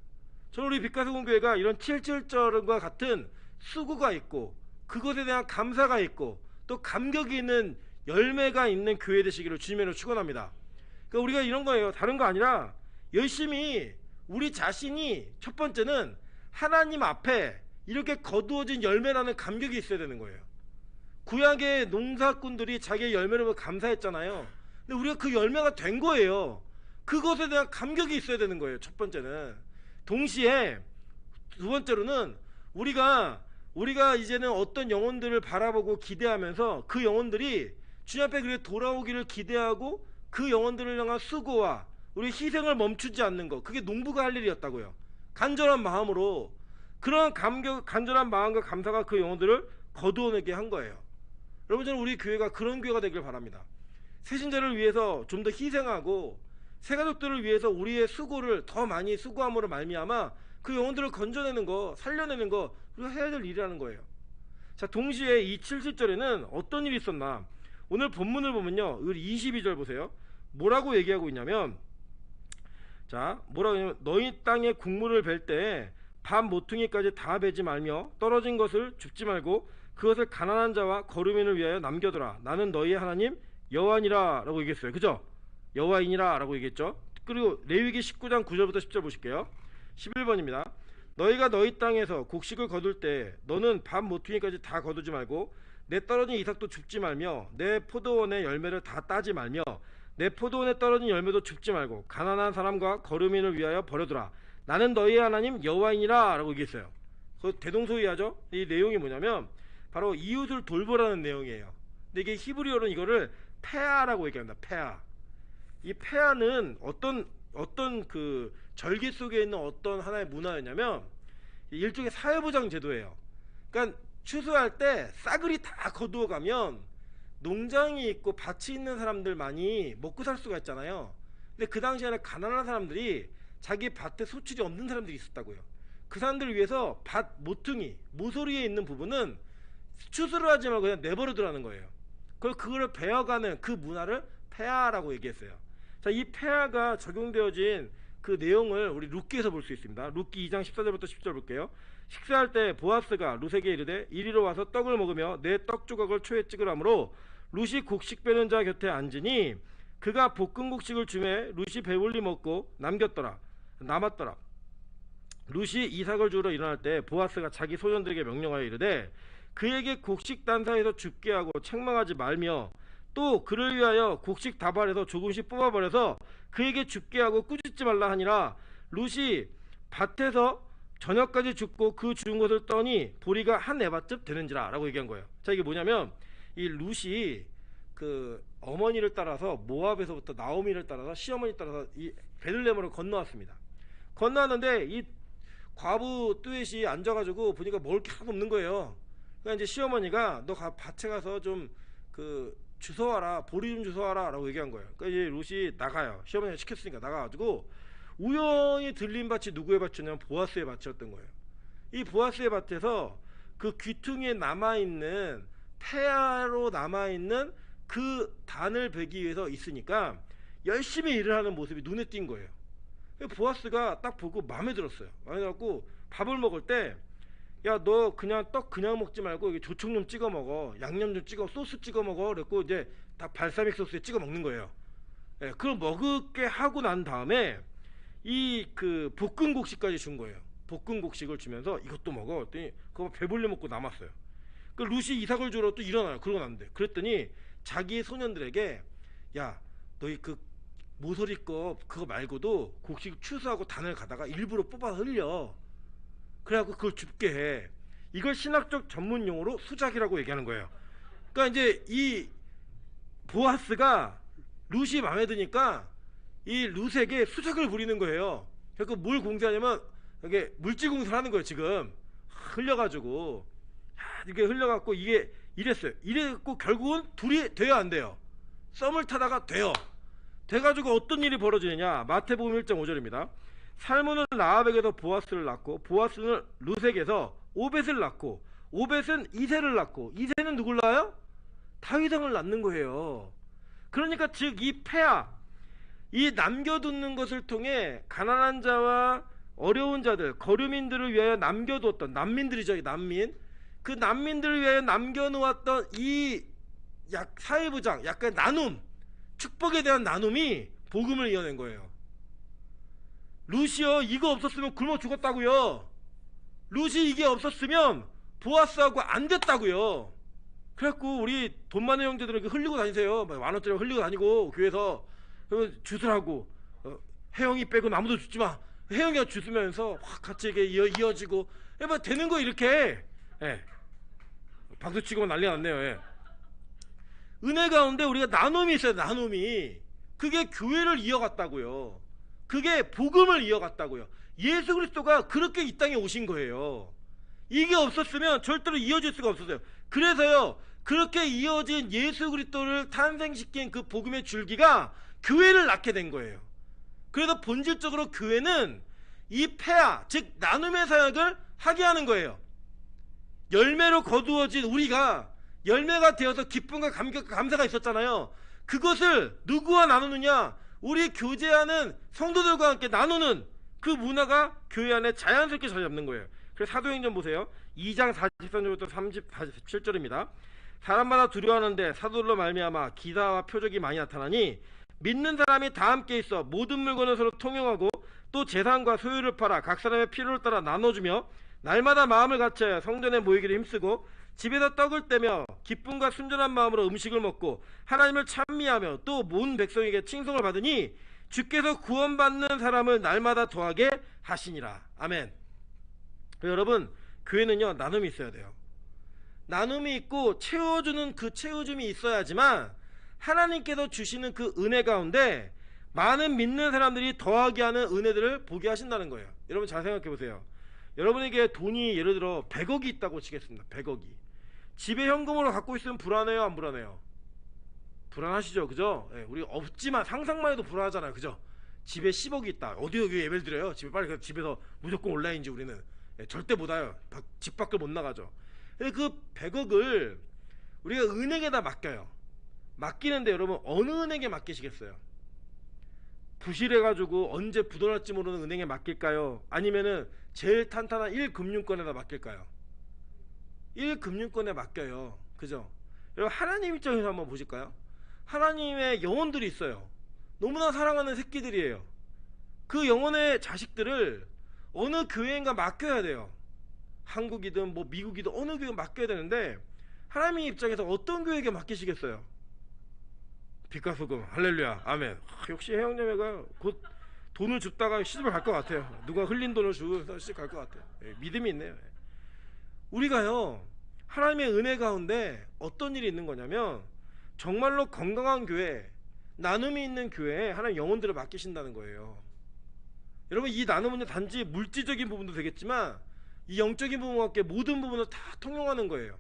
저는 우리 빛가수공교회가 이런 7절과 같은 수고가 있고 그것에 대한 감사가 있고 또 감격이 있는 열매가 있는 교회 되시기를 주님으로 축원합니다. 그러니까 우리가 이런 거예요. 다른 거 아니라 열심히 우리 자신이 첫 번째는 하나님 앞에 이렇게 거두어진 열매라는 감격이 있어야 되는 거예요. 구약의 농사꾼들이 자기의 열매를 보고 감사했잖아요. 근데 우리가 그 열매가 된 거예요. 그것에 대한 감격이 있어야 되는 거예요. 첫 번째는. 동시에 두 번째로는 우리가 이제는 어떤 영혼들을 바라보고 기대하면서 그 영혼들이 주님 앞에 그렇게 돌아오기를 기대하고 그 영혼들을 향한 수고와 우리 희생을 멈추지 않는 것, 그게 농부가 할 일이었다고요. 간절한 마음으로 그런 간절한 마음과 감사가 그 영혼들을 거두어내게 한 거예요. 여러분 저는 우리 교회가 그런 교회가 되길 바랍니다. 새신자를 위해서 좀 더 희생하고 새가족들을 위해서 우리의 수고를 더 많이 수고함으로 말미암아 그 영혼들을 건져내는 거, 살려내는 거 우리가 해야 될 일이라는 거예요. 자, 동시에 이 7절에는 어떤 일이 있었나? 오늘 본문을 보면요, 우리 22절 보세요. 뭐라고 얘기하고 있냐면, 자, 뭐라고 하냐면 너희 땅에 국물을 벨 때 밥 모퉁이까지 다 베지 말며 떨어진 것을 줍지 말고 그것을 가난한 자와 거루민을 위하여 남겨두라. 나는 너희의 하나님 여호와니라 라고 얘기했어요. 그죠? 여호와이니라 라고 얘기했죠. 그리고 레위기 19장 9절부터 10절 보실게요. 11번입니다. 너희가 너희 땅에서 곡식을 거둘 때 너는 밥 모퉁이까지 다 거두지 말고 내 떨어진 이삭도 줍지 말며 내 포도원의 열매를 다 따지 말며 내 포도원에 떨어진 열매도 줍지 말고 가난한 사람과 거루민을 위하여 버려두라. 나는 너희의 하나님 여호와이니라 라고 얘기했어요. 그 대동소이하죠. 이 내용이 뭐냐면 바로 이웃을 돌보라는 내용이에요. 근데 이게 히브리어로는 이거를 페아라고 얘기합니다. 페아. 이 페아는 어떤 그 절기 속에 있는 어떤 하나의 문화였냐면 일종의 사회보장 제도예요. 그러니까 추수할 때 싸그리 다 거두어 가면 농장이 있고 밭이 있는 사람들만이 먹고 살 수가 있잖아요. 근데 그 당시에는 가난한 사람들이 자기 밭에 소출이 없는 사람들이 있었다고요. 그 사람들을 위해서 밭 모퉁이, 모서리에 있는 부분은 추수를 하지 말고 그냥 내버려두라는 거예요. 그걸 베어가는 그 문화를 페아라고 얘기했어요. 자, 이 페아가 적용되어진 그 내용을 우리 룻기에서 볼 수 있습니다. 룻기 2장 14절부터 10절 볼게요. 식사할 때 보아스가 룻에게 이르되 이리로 와서 떡을 먹으며 내 떡 조각을 초에 찍으라므로 룻이 곡식 베는 자 곁에 앉으니 그가 볶은 곡식을 주매 룻이 배불리 먹고 남았더라. 룻이 이삭을 주우러 일어날 때 보아스가 자기 소년들에게 명령하여 이르되 그에게 곡식 단사에서 줍게 하고 책망하지 말며 또 그를 위하여 곡식 다발에서 조금씩 뽑아버려서 그에게 줍게 하고 꾸짖지 말라 하니라. 룻이 밭에서 저녁까지 줍고 그 주운 것을 떠니 보리가 한 에바쯤 되는지라 라고 얘기한 거예요. 자, 이게 뭐냐면 이 룻이 그 어머니를 따라서 모압에서부터 나오미를 따라서 시어머니 따라서 이 베들레헴으로 건너왔습니다. 건너왔는데 이 과부 뚜엣이 앉아가지고 보니까 먹을 게 하나도 없는 거예요. 그러니까 이제 시어머니가 너 밭에 가서 좀 그 주워와라, 보리 좀 주워와라 라고 얘기한 거예요. 그러니까 이제 롯이 나가요. 시어머니가 시켰으니까 나가가지고 우연히 들린 밭이 누구의 밭이냐면 보아스의 밭이었던 거예요. 이 보아스의 밭에서 그 귀퉁이에 남아있는 폐하로 남아있는 그 단을 베기 위해서 있으니까 열심히 일을 하는 모습이 눈에 띈 거예요. 보아스가 딱 보고 마음에 들었어요. 마음에 들었고 밥을 먹을 때 야 너 그냥 떡 그냥 먹지 말고 이게 조청 좀 찍어 먹어, 양념 좀 찍어, 소스 찍어 먹어. 그랬고 이제 딱 발사믹 소스에 찍어 먹는 거예요. 예, 그걸 먹게 하고 난 다음에 이 그 볶음곡식까지 준 거예요. 볶음곡식을 주면서 이것도 먹어. 그랬더니 그거 배불리 먹고 남았어요. 그 루시 이삭을 주러 또 일어나요. 그러고 났는데 그랬더니 자기 소년들에게 야 너희 그 모서리 거 그거 말고도 곡식 추수하고 단을 가다가 일부러 뽑아서 흘려. 그래갖고 그걸 줍게 해. 이걸 신학적 전문 용어로 수작이라고 얘기하는 거예요. 그러니까 이제 이 보아스가 룻이 마음에 드니까 이 룻에게 수작을 부리는 거예요. 그래서 뭘 공사하냐면 이게 물질 공사를 하는 거예요. 지금 흘려가지고 이게 흘려갖고 이게 이랬어요. 이랬고 결국은 둘이 돼요, 안 돼요? 썸을 타다가 돼요. 돼가지고 어떤 일이 벌어지느냐. 마태복음 1장 5절입니다. 살몬은 라합에게서 보아스를 낳고 보아스는 룻에게서 오벳을 낳고 오벳은 이새를 낳고 이새는 누굴 낳아요? 다윗왕을 낳는 거예요. 그러니까 즉 이 폐하, 이 남겨두는 것을 통해 가난한 자와 어려운 자들, 거류민들을 위하여 남겨두었던 난민들이죠. 난민. 그 난민들을 위하여 남겨놓았던 이 사회부장, 약간 나눔, 축복에 대한 나눔이 복음을 이어낸 거예요. 룻이요, 이거 없었으면 굶어 죽었다고요. 룻이 이게 없었으면 보아스하고 안 됐다고요. 그래갖고 우리 돈 많은 형제들은 흘리고 다니세요. 만원짜리 흘리고 다니고 교회에서 주스라고 혜영이 빼고 아무도 주지 마. 혜영이가 주스면서 확 같이 이게 이어지고 되는 거 이렇게. 예. 박수 치고 난리 났네요. 예. 은혜 가운데 우리가 나눔이 있어요. 나눔이. 그게 교회를 이어갔다고요. 그게 복음을 이어갔다고요. 예수 그리스도가 그렇게 이 땅에 오신 거예요. 이게 없었으면 절대로 이어질 수가 없었어요. 그래서요, 그렇게 이어진 예수 그리스도를 탄생시킨 그 복음의 줄기가 교회를 낳게 된 거예요. 그래서 본질적으로 교회는 이 폐하, 즉 나눔의 사역을 하게 하는 거예요. 열매로 거두어진 우리가 열매가 되어서 기쁨과 감사가 있었잖아요. 그것을 누구와 나누느냐? 우리 교제하는 성도들과 함께 나누는 그 문화가 교회 안에 자연스럽게 자리 잡는 거예요. 그래서 사도행전 보세요. 2장 43절부터 47절입니다. 사람마다 두려워하는데 사도들로 말미암아 기사와 표적이 많이 나타나니 믿는 사람이 다 함께 있어 모든 물건을 서로 통용하고 또 재산과 소유를 팔아 각 사람의 필요를 따라 나눠주며 날마다 마음을 같여 성전에 모이기를 힘쓰고 집에서 떡을 떼며 기쁨과 순전한 마음으로 음식을 먹고 하나님을 찬미하며 또 온 백성에게 칭송을 받으니 주께서 구원받는 사람을 날마다 더하게 하시니라. 아멘. 여러분, 교회는요 나눔이 있어야 돼요. 나눔이 있고 채워주는 그 채워줌이 있어야지만 하나님께서 주시는 그 은혜 가운데 많은 믿는 사람들이 더하게 하는 은혜들을 보게 하신다는 거예요. 여러분 잘 생각해 보세요. 여러분에게 돈이 예를 들어 100억이 있다고 치겠습니다. 100억이. 집에 현금으로 갖고 있으면 불안해요, 안 불안해요? 불안하시죠, 그죠? 예, 우리 없지만 상상만 해도 불안하잖아요, 그죠? 집에 10억이 있다. 어디 여기 예배를 드려요? 집에 빨리 집에서 무조건 온라인이지 우리는. 예, 절대 못 와요. 집 밖을 못 나가죠. 근데 그 100억을 우리가 은행에다 맡겨요. 맡기는데 여러분 어느 은행에 맡기시겠어요? 부실해가지고 언제 부도날지 모르는 은행에 맡길까요? 아니면은 제일 탄탄한 1금융권에다 맡길까요? 1금융권에 맡겨요. 그죠? 여러분 하나님 입장에서 한번 보실까요? 하나님의 영혼들이 있어요. 너무나 사랑하는 새끼들이에요. 그 영혼의 자식들을 어느 교회인가 맡겨야 돼요. 한국이든 뭐 미국이든 어느 교회 맡겨야 되는데 하나님의 입장에서 어떤 교회에게 맡기시겠어요? 빛과 소금. 할렐루야. 아멘. 역시 혜영자매가 곧 돈을 줍다가 시집을 갈 것 같아요. 누가 흘린 돈을 주고 시집 갈 것 같아요. 예, 믿음이 있네요. 예. 우리가요 하나님의 은혜 가운데 어떤 일이 있는 거냐면 정말로 건강한 교회, 나눔이 있는 교회에 하나님 영혼들을 맡기신다는 거예요. 여러분 이 나눔은요 단지 물질적인 부분도 되겠지만 이 영적인 부분과 함께 모든 부분을 다 통용하는 거예요.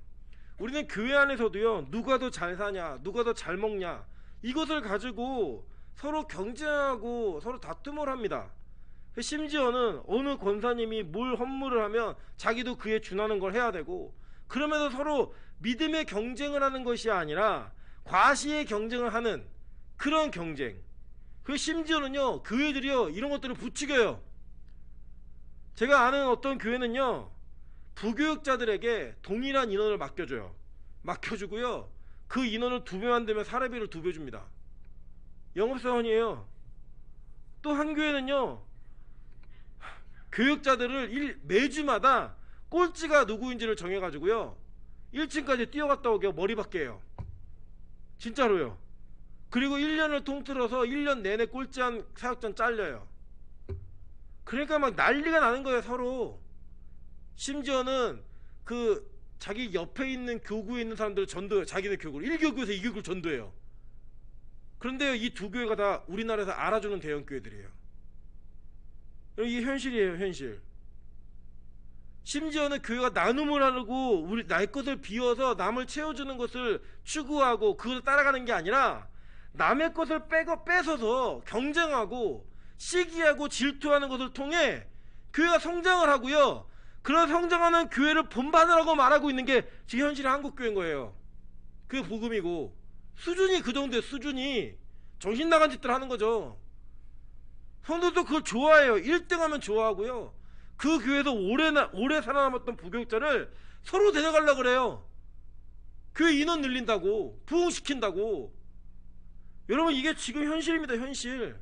우리는 교회 안에서도요 누가 더 잘 사냐 누가 더 잘 먹냐 이것을 가지고 서로 경쟁하고 서로 다툼을 합니다. 심지어는 어느 권사님이 뭘 헌물을 하면 자기도 그에 준하는 걸 해야 되고, 그러면서 서로 믿음의 경쟁을 하는 것이 아니라 과시의 경쟁을 하는 그런 경쟁. 그 심지어는요 교회들이요 이런 것들을 부추겨요. 제가 아는 어떤 교회는요 부교육자들에게 동일한 인원을 맡겨주고요 그 인원을 2배만 되면 사례비를 2배 줍니다. 영업사원이에요. 또 한 교회는요 교육자들을 매주마다 꼴찌가 누구인지를 정해가지고요 1층까지 뛰어갔다 오게 머리박게요. 진짜로요. 그리고 1년을 통틀어서 1년 내내 꼴찌한 사역장 잘려요. 그러니까 막 난리가 나는 거예요 서로. 심지어는 그 자기 옆에 있는 교구에 있는 사람들을 전도해요. 자기네 교구를 1교구에서 2교구를 전도해요. 그런데요 이 2교회가 다 우리나라에서 알아주는 대형 교회들이에요. 이게 현실이에요 현실. 심지어는 교회가 나눔을 하려고 우리 날 것을 비워서 남을 채워주는 것을 추구하고 그것을 따라가는 게 아니라 남의 것을 뺏어서 경쟁하고 시기하고 질투하는 것을 통해 교회가 성장을 하고요 그런 성장하는 교회를 본받으라고 말하고 있는 게 지금 현실의 한국교회인 거예요. 그게 복음이고 수준이 그 정도예요. 수준이 정신 나간 짓들 하는 거죠. 성도도 그걸 좋아해요. 1등하면 좋아하고요 그 교회에서 오래 살아남았던 부교육자를 서로 데려가려고 그래요. 교회 인원 늘린다고 부흥시킨다고. 여러분 이게 지금 현실입니다. 현실.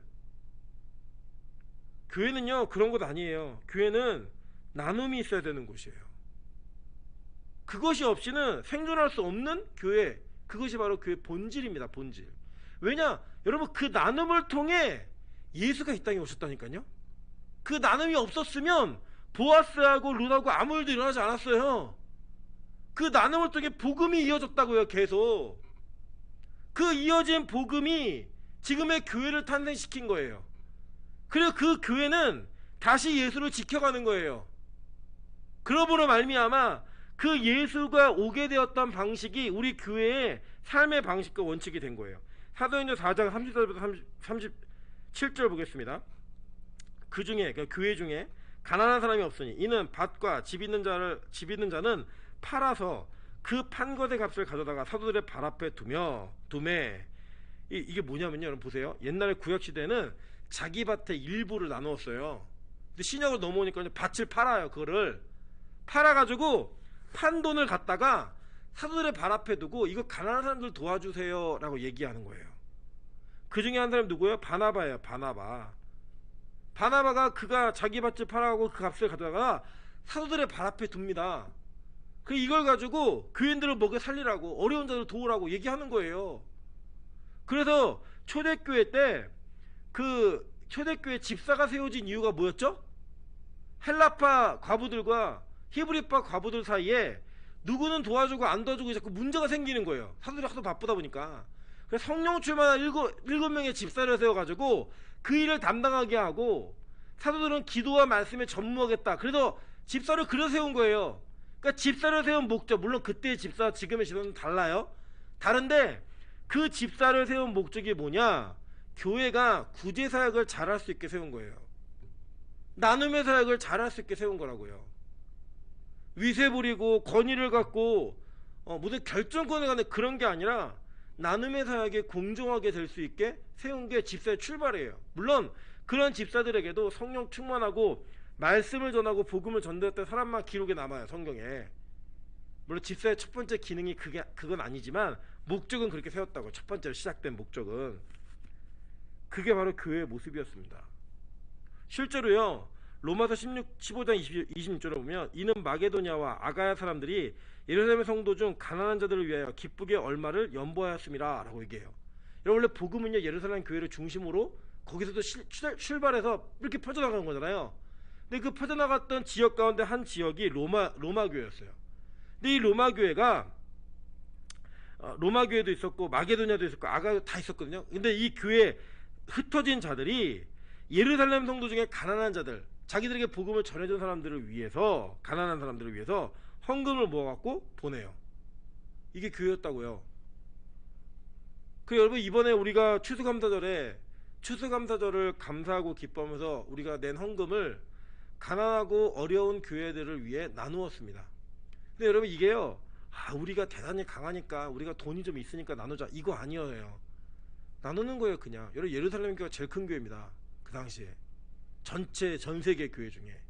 교회는요 그런 것 아니에요. 교회는 나눔이 있어야 되는 곳이에요. 그것이 없이는 생존할 수 없는 교회, 그것이 바로 교회의 본질입니다. 본질. 왜냐 여러분 그 나눔을 통해 예수가 이 땅에 오셨다니까요. 그 나눔이 없었으면 보아스하고 룻하고 아무 일도 일어나지 않았어요. 그 나눔을 통해 복음이 이어졌다고요. 계속 그 이어진 복음이 지금의 교회를 탄생시킨 거예요. 그리고 그 교회는 다시 예수를 지켜가는 거예요. 그러므로 말미암아 그 예수가 오게 되었던 방식이 우리 교회의 삶의 방식과 원칙이 된 거예요. 사도행전 4장 34절부터 37절 보겠습니다. 그 중에 교회 중에 가난한 사람이 없으니 이는 밭과 집 있는 자는 팔아서 그 판 것의 값을 가져다가 사도들의 발 앞에 두매. 이게 뭐냐면요 여러분 보세요. 옛날에 구약시대에는 자기 밭의 일부를 나누었어요. 근데 신약으로 넘어오니까 밭을 팔아요. 그거를 팔아가지고 판 돈을 갖다가 사도들의 발 앞에 두고 이거 가난한 사람들 도와주세요 라고 얘기하는 거예요. 그 중에 한 사람이 누구예요? 바나바예요. 바나바가 그가 자기 밭을 팔아가고 그 값을 가져다가 사도들의 발 앞에 둡니다. 그 이걸 가지고 교인들을 먹여 살리라고 어려운 자들 도우라고 얘기하는 거예요. 그래서 초대교회 때 그 초대교회 집사가 세워진 이유가 뭐였죠? 헬라파 과부들과 히브리파 과부들 사이에 누구는 도와주고 안 도와주고 자꾸 문제가 생기는 거예요. 사도들이 하도 바쁘다 보니까. 그래서 성령 출만한 7명의 집사를 세워가지고 그 일을 담당하게 하고 사도들은 기도와 말씀에 전무하겠다. 그래서 집사를 그려 세운 거예요. 그러니까 집사를 세운 목적, 물론 그때의 집사와 지금의 집사는 달라요. 다른데 그 집사를 세운 목적이 뭐냐? 교회가 구제사역을 잘할 수 있게 세운 거예요. 나눔의 사역을 잘할 수 있게 세운 거라고요. 위세 부리고 권위를 갖고 무슨 결정권을 갖는 그런 게 아니라 나눔의 사역에 공정하게 될 수 있게 세운 게 집사의 출발이에요. 물론 그런 집사들에게도 성령 충만하고 말씀을 전하고 복음을 전도했던 사람만 기록에 남아요. 성경에. 물론 집사의 첫 번째 기능이 그건 아니지만 목적은 그렇게 세웠다고. 첫 번째로 시작된 목적은 그게 바로 교회의 모습이었습니다. 실제로요 로마서 15장 26절을 보면 이는 마게도냐와 아가야 사람들이 예루살렘의 성도 중 가난한 자들을 위하여 기쁘게 얼마를 연보하였음이라 라고 얘기해요. 여러분 원래 복음은요 예루살렘 교회를 중심으로 거기서도 출발해서 이렇게 퍼져나가는 거잖아요. 근데 그 퍼져나갔던 지역 가운데 한 지역이 로마 교회였어요. 근데 이 로마 교회가 로마 교회도 있었고 마게도냐도 있었고 아가도 다 있었거든요. 근데 이 교회에 흩어진 자들이 예루살렘 성도 중에 가난한 자들, 자기들에게 복음을 전해준 사람들을 위해서, 가난한 사람들을 위해서 헌금을 모아갖고 보내요. 이게 교회였다고요. 그 여러분, 이번에 우리가 추수감사절을 감사하고 기뻐하면서 우리가 낸 헌금을 가난하고 어려운 교회들을 위해 나누었습니다. 근데 여러분, 이게요, 우리가 대단히 강하니까, 우리가 돈이 좀 있으니까 나누자, 이거 아니에요. 나누는 거예요. 그냥 여러분, 예루살렘 교회가 제일 큰 교회입니다. 그 당시에 전 세계 교회 중에.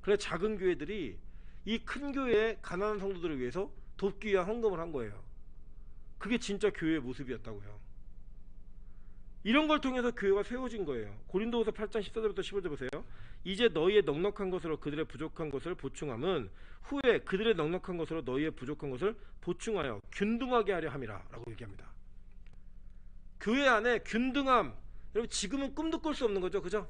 그래 작은 교회들이 이 큰 교회의 가난한 성도들을 위해서 돕기 위한 헌금을 한 거예요. 그게 진짜 교회의 모습이었다고요. 이런 걸 통해서 교회가 세워진 거예요. 고린도후서 8장 14절부터 15절 보세요. 이제 너희의 넉넉한 것으로 그들의 부족한 것을 보충함은 후에 그들의 넉넉한 것으로 너희의 부족한 것을 보충하여 균등하게 하려 함이라 라고 얘기합니다. 교회 안에 균등함, 여러분 지금은 꿈도 꿀 수 없는 거죠. 그죠?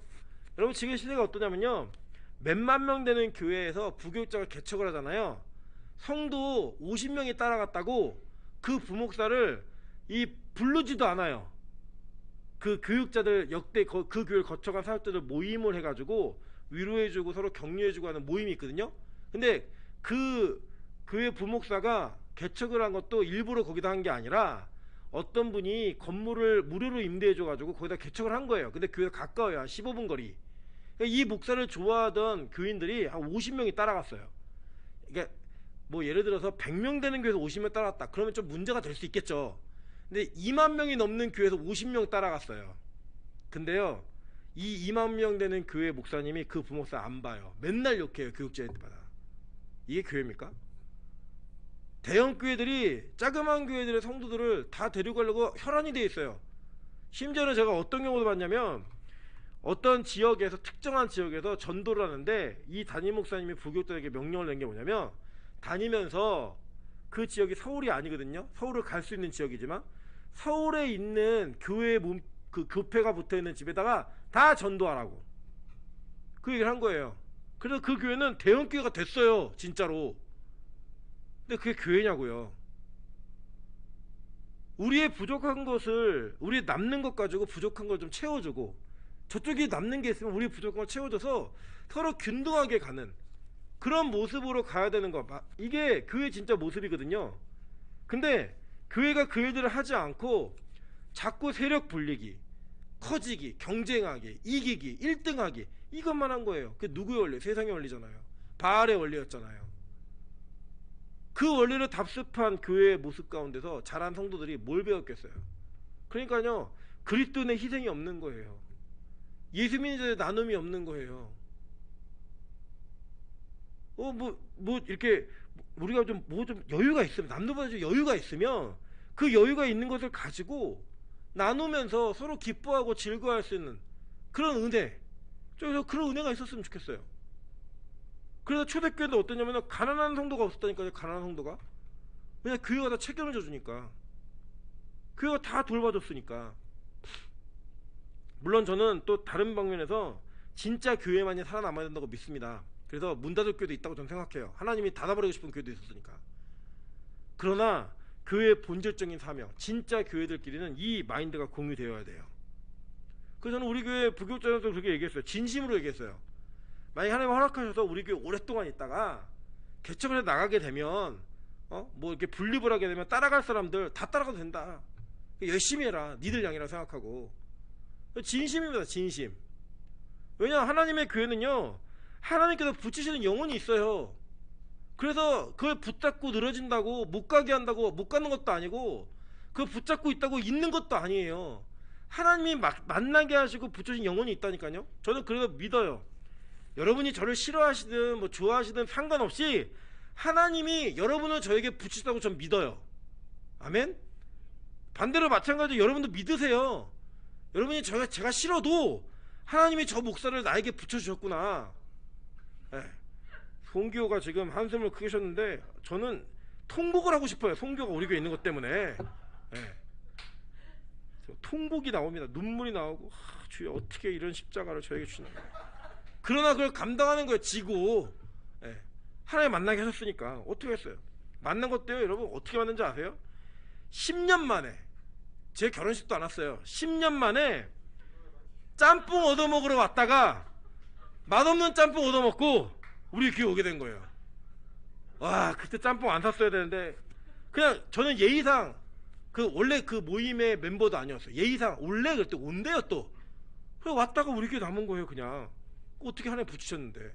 여러분 지금 시대가 어떠냐면요, 몇만 명 되는 교회에서 부교육자가 개척을 하잖아요. 성도 50명이 따라갔다고 그 부목사를 부르지도 않아요. 그 교육자들, 역대 그 교회를 거쳐간 사역자들 모임을 해가지고 위로해주고 서로 격려해주고 하는 모임이 있거든요. 근데 그 교회 부목사가 개척을 한 것도 일부러 거기다 한 게 아니라 어떤 분이 건물을 무료로 임대해줘가지고 거기다 개척을 한 거예요. 근데 교회가 가까워요. 한 15분 거리. 이 목사를 좋아하던 교인들이 한 50명이 따라갔어요. 그러니까 뭐 예를 들어서 100명 되는 교회에서 50명 따라갔다, 그러면 좀 문제가 될 수 있겠죠. 근데 2만 명이 넘는 교회에서 50명 따라갔어요. 근데요, 이 2만 명 되는 교회 목사님이 그 부목사 안 봐요. 맨날 욕해요. 교육자들마다. 이게 교회입니까? 대형 교회들이 자그마한 교회들의 성도들을 다 데려가려고 혈안이 돼 있어요. 심지어는 제가 어떤 경우도 봤냐면, 어떤 지역에서, 특정한 지역에서 전도를 하는데 이 담임 목사님이 부교육자에게 명령을 낸 게 뭐냐면, 다니면서 그 지역이 서울이 아니거든요. 서울을 갈 수 있는 지역이지만 서울에 있는 교회 그 교패가 붙어있는 집에다가 다 전도하라고 그 얘기를 한 거예요. 그래서 그 교회는 대형 교회가 됐어요. 진짜로. 근데 그게 교회냐고요. 우리의 부족한 것을, 우리 남는 것 가지고 부족한 걸 좀 채워주고, 저쪽이 남는 게 있으면 우리 부족한 걸 채워줘서 서로 균등하게 가는 그런 모습으로 가야 되는 거, 이게 교회 진짜 모습이거든요. 근데 교회가 그 일들을 하지 않고 자꾸 세력 불리기, 커지기, 경쟁하기, 이기기, 1등하기, 이것만 한 거예요. 그게 누구의 원리? 세상의 원리잖아요. 바알의 원리였잖아요. 그 원리를 답습한 교회의 모습 가운데서 자란 성도들이 뭘 배웠겠어요? 그러니까요, 그리스도인의 희생이 없는 거예요. 예수 믿는 자의 나눔이 없는 거예요. 이렇게 우리가 좀 여유가 있으면, 남들보다 좀 여유가 있으면 그 여유가 있는 것을 가지고 나누면서 서로 기뻐하고 즐거워할 수 있는 그런 은혜, 그런 은혜가 있었으면 좋겠어요. 그래서 초대교회도 어떠냐면 가난한 성도가 없었다니까요. 가난한 성도가. 왜냐, 교회가 다 책임을 져주니까, 교회가 다 돌봐줬으니까. 물론 저는 또 다른 방면에서 진짜 교회만이 살아남아야 된다고 믿습니다. 그래서 문 닫을 교회도 있다고 저는 생각해요. 하나님이 닫아버리고 싶은 교회도 있었으니까. 그러나 교회의 본질적인 사명, 진짜 교회들끼리는 이 마인드가 공유되어야 돼요. 그래서 저는 우리 교회 부교육자들도 그렇게 얘기했어요. 진심으로 얘기했어요. 만약 하나님 허락하셔서 우리 교회 오랫동안 있다가 개척을 해 나가게 되면 이렇게 분립을 하게 되면 따라갈 사람들 다 따라가도 된다. 열심히 해라. 니들 양이라 생각하고. 진심입니다. 진심. 왜냐, 하나님의 교회는요, 하나님께서 붙이시는 영혼이 있어요. 그래서 그걸 붙잡고 늘어진다고, 못 가게 한다고 못 가는 것도 아니고, 그걸 붙잡고 있다고 있는 것도 아니에요. 하나님이 만나게 하시고 붙여진 영혼이 있다니까요. 저는 그래서 믿어요. 여러분이 저를 싫어하시든 좋아하시든 상관없이 하나님이 여러분을 저에게 붙이셨다고 전 믿어요. 아멘? 반대로 마찬가지로 여러분도 믿으세요. 여러분이 제가 싫어도 하나님이 저 목사를 나에게 붙여주셨구나. 송교가 지금 한숨을 크게 쉬었는데 저는 통곡을 하고 싶어요. 송교가 우리 교회에 있는 것 때문에. 통곡이 나옵니다. 눈물이 나오고, 주여 어떻게 이런 십자가를 저에게 주시나. 그러나 그걸 감당하는 거예요. 지고. 하나님 만나게 하셨으니까 어떻게 했어요? 만난 것도요, 여러분 어떻게 만났는지 아세요? 10년 만에, 제 결혼식도 안 왔어요. 10년 만에 짬뽕 얻어먹으러 왔다가 맛없는 짬뽕 얻어먹고 우리 교회 오게 된 거예요. 와, 그때 짬뽕 안 샀어야 되는데 그냥 저는 예의상 원래 그 모임의 멤버도 아니었어요. 예의상 원래 그때 온대요 또. 그래 왔다가 우리 교회 남은 거예요 그냥. 어떻게 하나에 붙이셨는데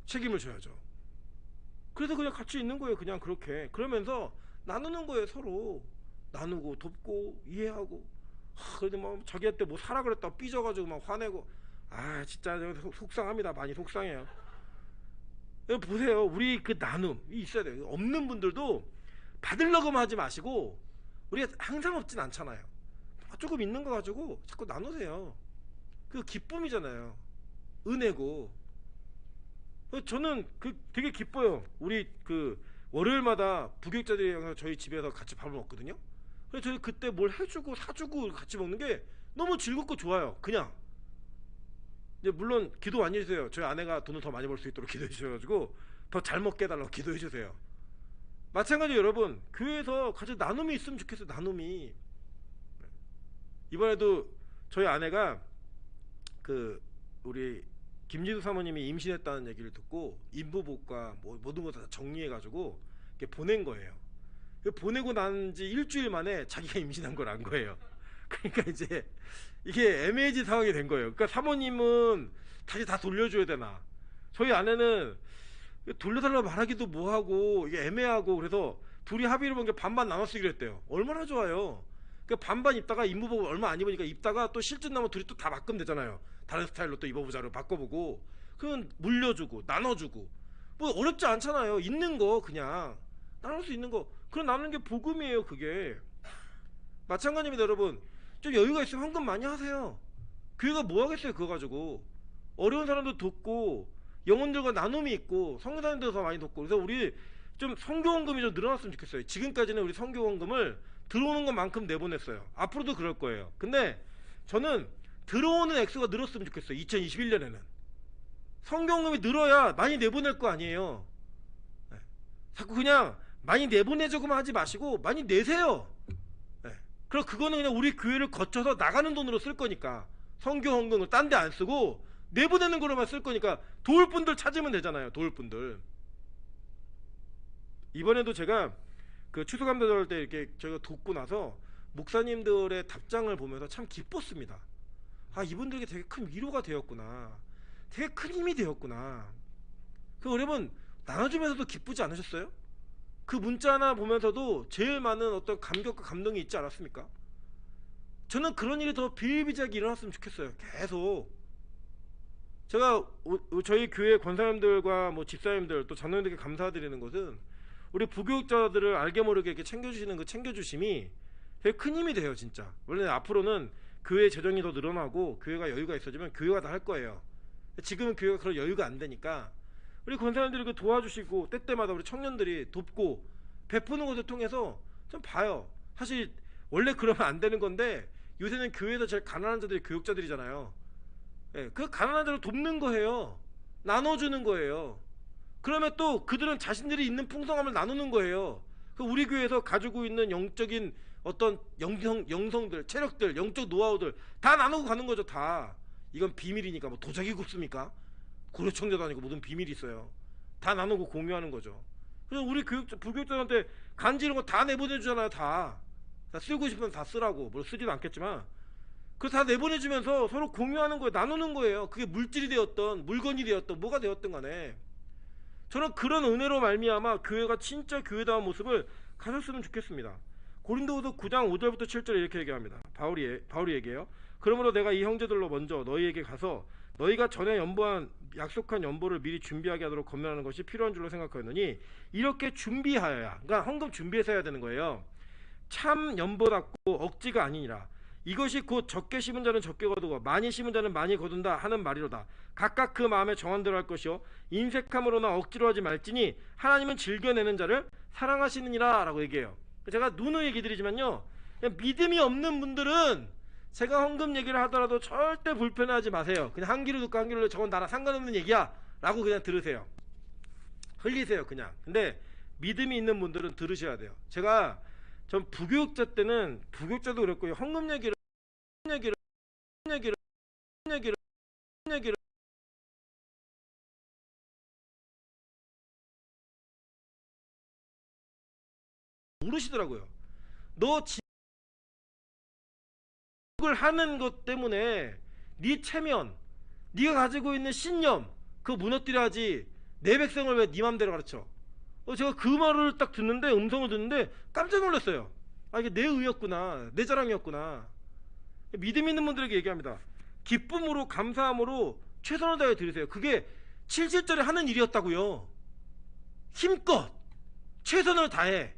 책임을 져야죠. 그래서 그냥 같이 있는 거예요 그냥 그렇게. 그러면서 나누는 거예요 서로. 나누고 돕고 이해하고. 그래도 뭐 자기한테 뭐 사라 그랬다 삐져가지고 막 화내고. 아 진짜 속상합니다. 많이 속상해요. 여기 보세요. 우리 그 나눔이 있어야 돼요. 없는 분들도 받으려고만 하지 마시고, 우리가 항상 없진 않잖아요. 조금 있는 거 가지고 자꾸 나누세요. 그 기쁨이잖아요. 은혜고. 저는 되게 기뻐요. 우리 월요일마다 부교육자들이랑 저희 집에서 같이 밥을 먹거든요. 그래서 저희 그때 뭘 해주고 사주고 같이 먹는 게 너무 즐겁고 좋아요. 그냥. 이제 물론 기도 많이 해주세요. 저희 아내가 돈을 더 많이 벌 수 있도록 기도해 주셔가지고 더 잘 먹게 해달라고 기도해 주세요. 마찬가지로 여러분 교회에서 같이 나눔이 있으면 좋겠어요. 나눔이. 이번에도 저희 아내가 우리 김지수 사모님이 임신했다는 얘기를 듣고 인부복과 뭐 모든 거 다 정리해가지고 이렇게 보낸 거예요. 보내고 난 지 일주일 만에 자기가 임신한 걸 안 거예요. 그러니까 이제 이게 애매해진 상황이 된 거예요. 그러니까 사모님은 다시 다 돌려줘야 되나, 저희 아내는 돌려달라고 말하기도 뭐하고 이게 애매하고, 그래서 둘이 합의를 본 게 반반 나눠 쓰기로 했대요. 얼마나 좋아요. 그러니까 반반 입다가 임무복 얼마 안 입으니까 입다가 또 실전 나면 둘이 또 다 바꾸면 되잖아요. 다른 스타일로 또 입어보자로 바꿔보고, 그건 물려주고 나눠주고 뭐 어렵지 않잖아요. 있는 거 그냥 나눌 수 있는 거, 그럼 나누는 게 복음이에요. 그게 마찬가지입니다. 여러분 좀 여유가 있으면 헌금 많이 하세요. 교회가 뭐 하겠어요 그거 가지고. 어려운 사람도 돕고 영혼들과 나눔이 있고 성교사님들도 더 많이 돕고. 그래서 우리 좀 선교헌금이 좀 늘어났으면 좋겠어요. 지금까지는 우리 선교헌금을 들어오는 것만큼 내보냈어요. 앞으로도 그럴 거예요. 근데 저는 들어오는 액수가 늘었으면 좋겠어요. 2021년에는 선교헌금이 늘어야 많이 내보낼 거 아니에요. 자꾸 그냥 많이 내보내자고만 하지 마시고 많이 내세요. 그럼 그거는 그냥 우리 교회를 거쳐서 나가는 돈으로 쓸 거니까, 선교 헌금을 딴 데 안 쓰고 내보내는 거로만 쓸 거니까 도울 분들 찾으면 되잖아요. 도울 분들. 이번에도 제가 추수감사절 때 이렇게 저희가 돕고 나서 목사님들의 답장을 보면서 참 기뻤습니다. 아, 이분들에게 되게 큰 위로가 되었구나, 되게 큰 힘이 되었구나. 여러분 나눠주면서도 기쁘지 않으셨어요? 그 문자 하나 보면서도 제일 많은 어떤 감격과 감동이 있지 않았습니까? 저는 그런 일이 더 비일비재하게 일어났으면 좋겠어요. 계속. 제가 저희 교회 권사님들과 뭐 집사님들 또 장로님들께 감사드리는 것은 우리 부교육자들을 알게 모르게 이렇게 챙겨주시는 그 챙겨주심이 되게 큰 힘이 돼요. 진짜. 원래 앞으로는 교회 재정이 더 늘어나고 교회가 여유가 있어지면 교회가 다 할 거예요. 지금은 교회가 그런 여유가 안 되니까 우리 권사님들이 도와주시고 때때마다 우리 청년들이 돕고 베푸는 것을 통해서 좀 봐요. 사실 원래 그러면 안 되는 건데 요새는 교회에서 제일 가난한 자들이 교육자들이잖아요. 그 가난한 자를 돕는 거예요. 나눠주는 거예요. 그러면 또 그들은 자신들이 있는 풍성함을 나누는 거예요. 우리 교회에서 가지고 있는 영적인 어떤 영성들, 체력들, 영적 노하우들 다 나누고 가는 거죠. 다. 이건 비밀이니까 뭐 도자기 굽습니까? 고려청자도 아니고 모든 비밀이 있어요. 다 나누고 공유하는 거죠. 그래서 우리 부교육자한테 간지 이런 거 다 내보내주잖아요. 다 쓰고 싶으면 다 쓰라고. 뭘 쓰지도 않겠지만 그거 다 내보내주면서 서로 공유하는 거예요. 나누는 거예요. 그게 물질이 되었던 물건이 되었던 뭐가 되었던 간에 저는 그런 은혜로 말미암아 교회가 진짜 교회다운 모습을 가졌으면 좋겠습니다. 고린도후서 9장 5절부터 7절에 이렇게 얘기합니다. 바울이 얘기해요. 그러므로 내가 이 형제들로 먼저 너희에게 가서 너희가 전에 약속한 연보를 미리 준비하게 하도록 권면하는 것이 필요한 줄로 생각하노니 이렇게 준비하여야, 그러니까 헌금 준비해서 해야 되는 거예요. 참 연보답고 억지가 아니니라. 이것이 곧 적게 심은 자는 적게 거두고 많이 심은 자는 많이 거둔다 하는 말이로다. 각각 그 마음에 정한 대로 할 것이요 인색함으로나 억지로 하지 말지니 하나님은 즐겨내는 자를 사랑하시느니라 라고 얘기해요. 제가 누누이 얘기 드리지만요, 믿음이 없는 분들은 제가 헌금 얘기를 하더라도 절대 불편해하지 마세요. 그냥 한 귀로 듣고 한 귀로 저건 나랑 상관없는 얘기야 라고 그냥 들으세요. 흘리세요 그냥. 근데 믿음이 있는 분들은 들으셔야 돼요. 전 부교육자 때는 부교육자도 그랬고요, 헌금 얘기를 얘기를 모르시더라고요. 너 지옥을 하는 것 때문에 네 체면, 네가 가지고 있는 신념 그거 무너뜨려야지. 내 백성을 왜 네 맘대로 가르쳐? 제가 그 말을 딱 듣는데, 음성을 듣는데 깜짝 놀랐어요. 아, 이게 내 의였구나, 내 자랑이었구나. 믿음 있는 분들에게 얘기합니다. 기쁨으로 감사함으로 최선을 다해 드리세요. 그게 7절에 하는 일이었다고요. 힘껏 최선을 다해.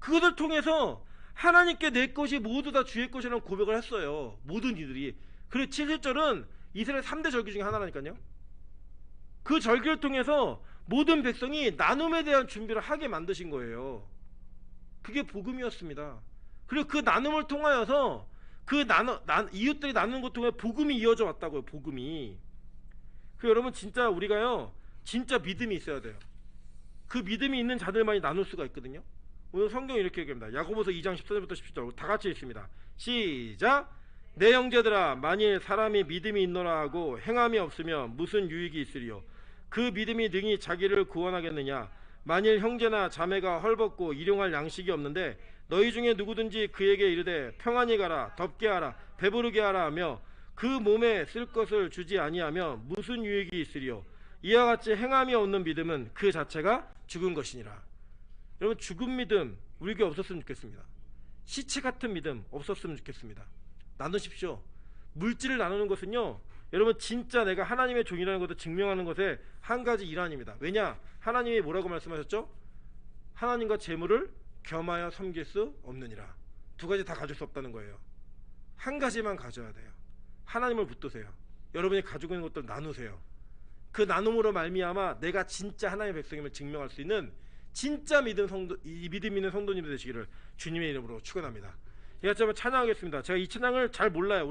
그것을 통해서 하나님께 내 것이 모두 다 주의 것이라는 고백을 했어요. 모든 이들이. 그리고 7절은 이스라엘 3대 절기 중에 하나라니까요. 그 절기를 통해서 모든 백성이 나눔에 대한 준비를 하게 만드신 거예요. 그게 복음이었습니다. 그리고 그 나눔을 통하여서 이웃들이 나누는 것 통해 복음이 이어져 왔다고요. 복음이. 여러분, 진짜 우리가요, 진짜 믿음이 있어야 돼요. 그 믿음이 있는 자들만이 나눌 수가 있거든요. 오늘 성경이 이렇게 얘기합니다. 야고보서 2장 14절부터 17절 다 같이 읽습니다. 시작. 내 형제들아, 만일 사람이 믿음이 있노라 하고 행함이 없으면 무슨 유익이 있으리요? 그 믿음이 능히 자기를 구원하겠느냐? 만일 형제나 자매가 헐벗고 일용할 양식이 없는데 너희 중에 누구든지 그에게 이르되 평안히 가라, 덥게 하라, 배부르게 하라 하며 그 몸에 쓸 것을 주지 아니하면 무슨 유익이 있으리요? 이와 같이 행함이 없는 믿음은 그 자체가 죽은 것이니라. 여러분, 죽은 믿음 우리에게 없었으면 좋겠습니다. 시체 같은 믿음 없었으면 좋겠습니다. 나누십시오. 물질을 나누는 것은요, 여러분, 진짜 내가 하나님의 종이라는 것을 증명하는 것의 한 가지 일환입니다. 왜냐? 하나님이 뭐라고 말씀하셨죠? 하나님과 재물을 겸하여 섬길 수 없느니라. 두 가지 다 가질 수 없다는 거예요. 한 가지만 가져야 돼요. 하나님을 붙드세요. 여러분이 가지고 있는 것들 나누세요. 그 나눔으로 말미암아 내가 진짜 하나님의 백성임을 증명할 수 있는 진짜 믿음 있는 성도님들 되시기를 주님의 이름으로 축원합니다. 제가 찬양하겠습니다. 제가 이 찬양을 잘 몰라요. 우리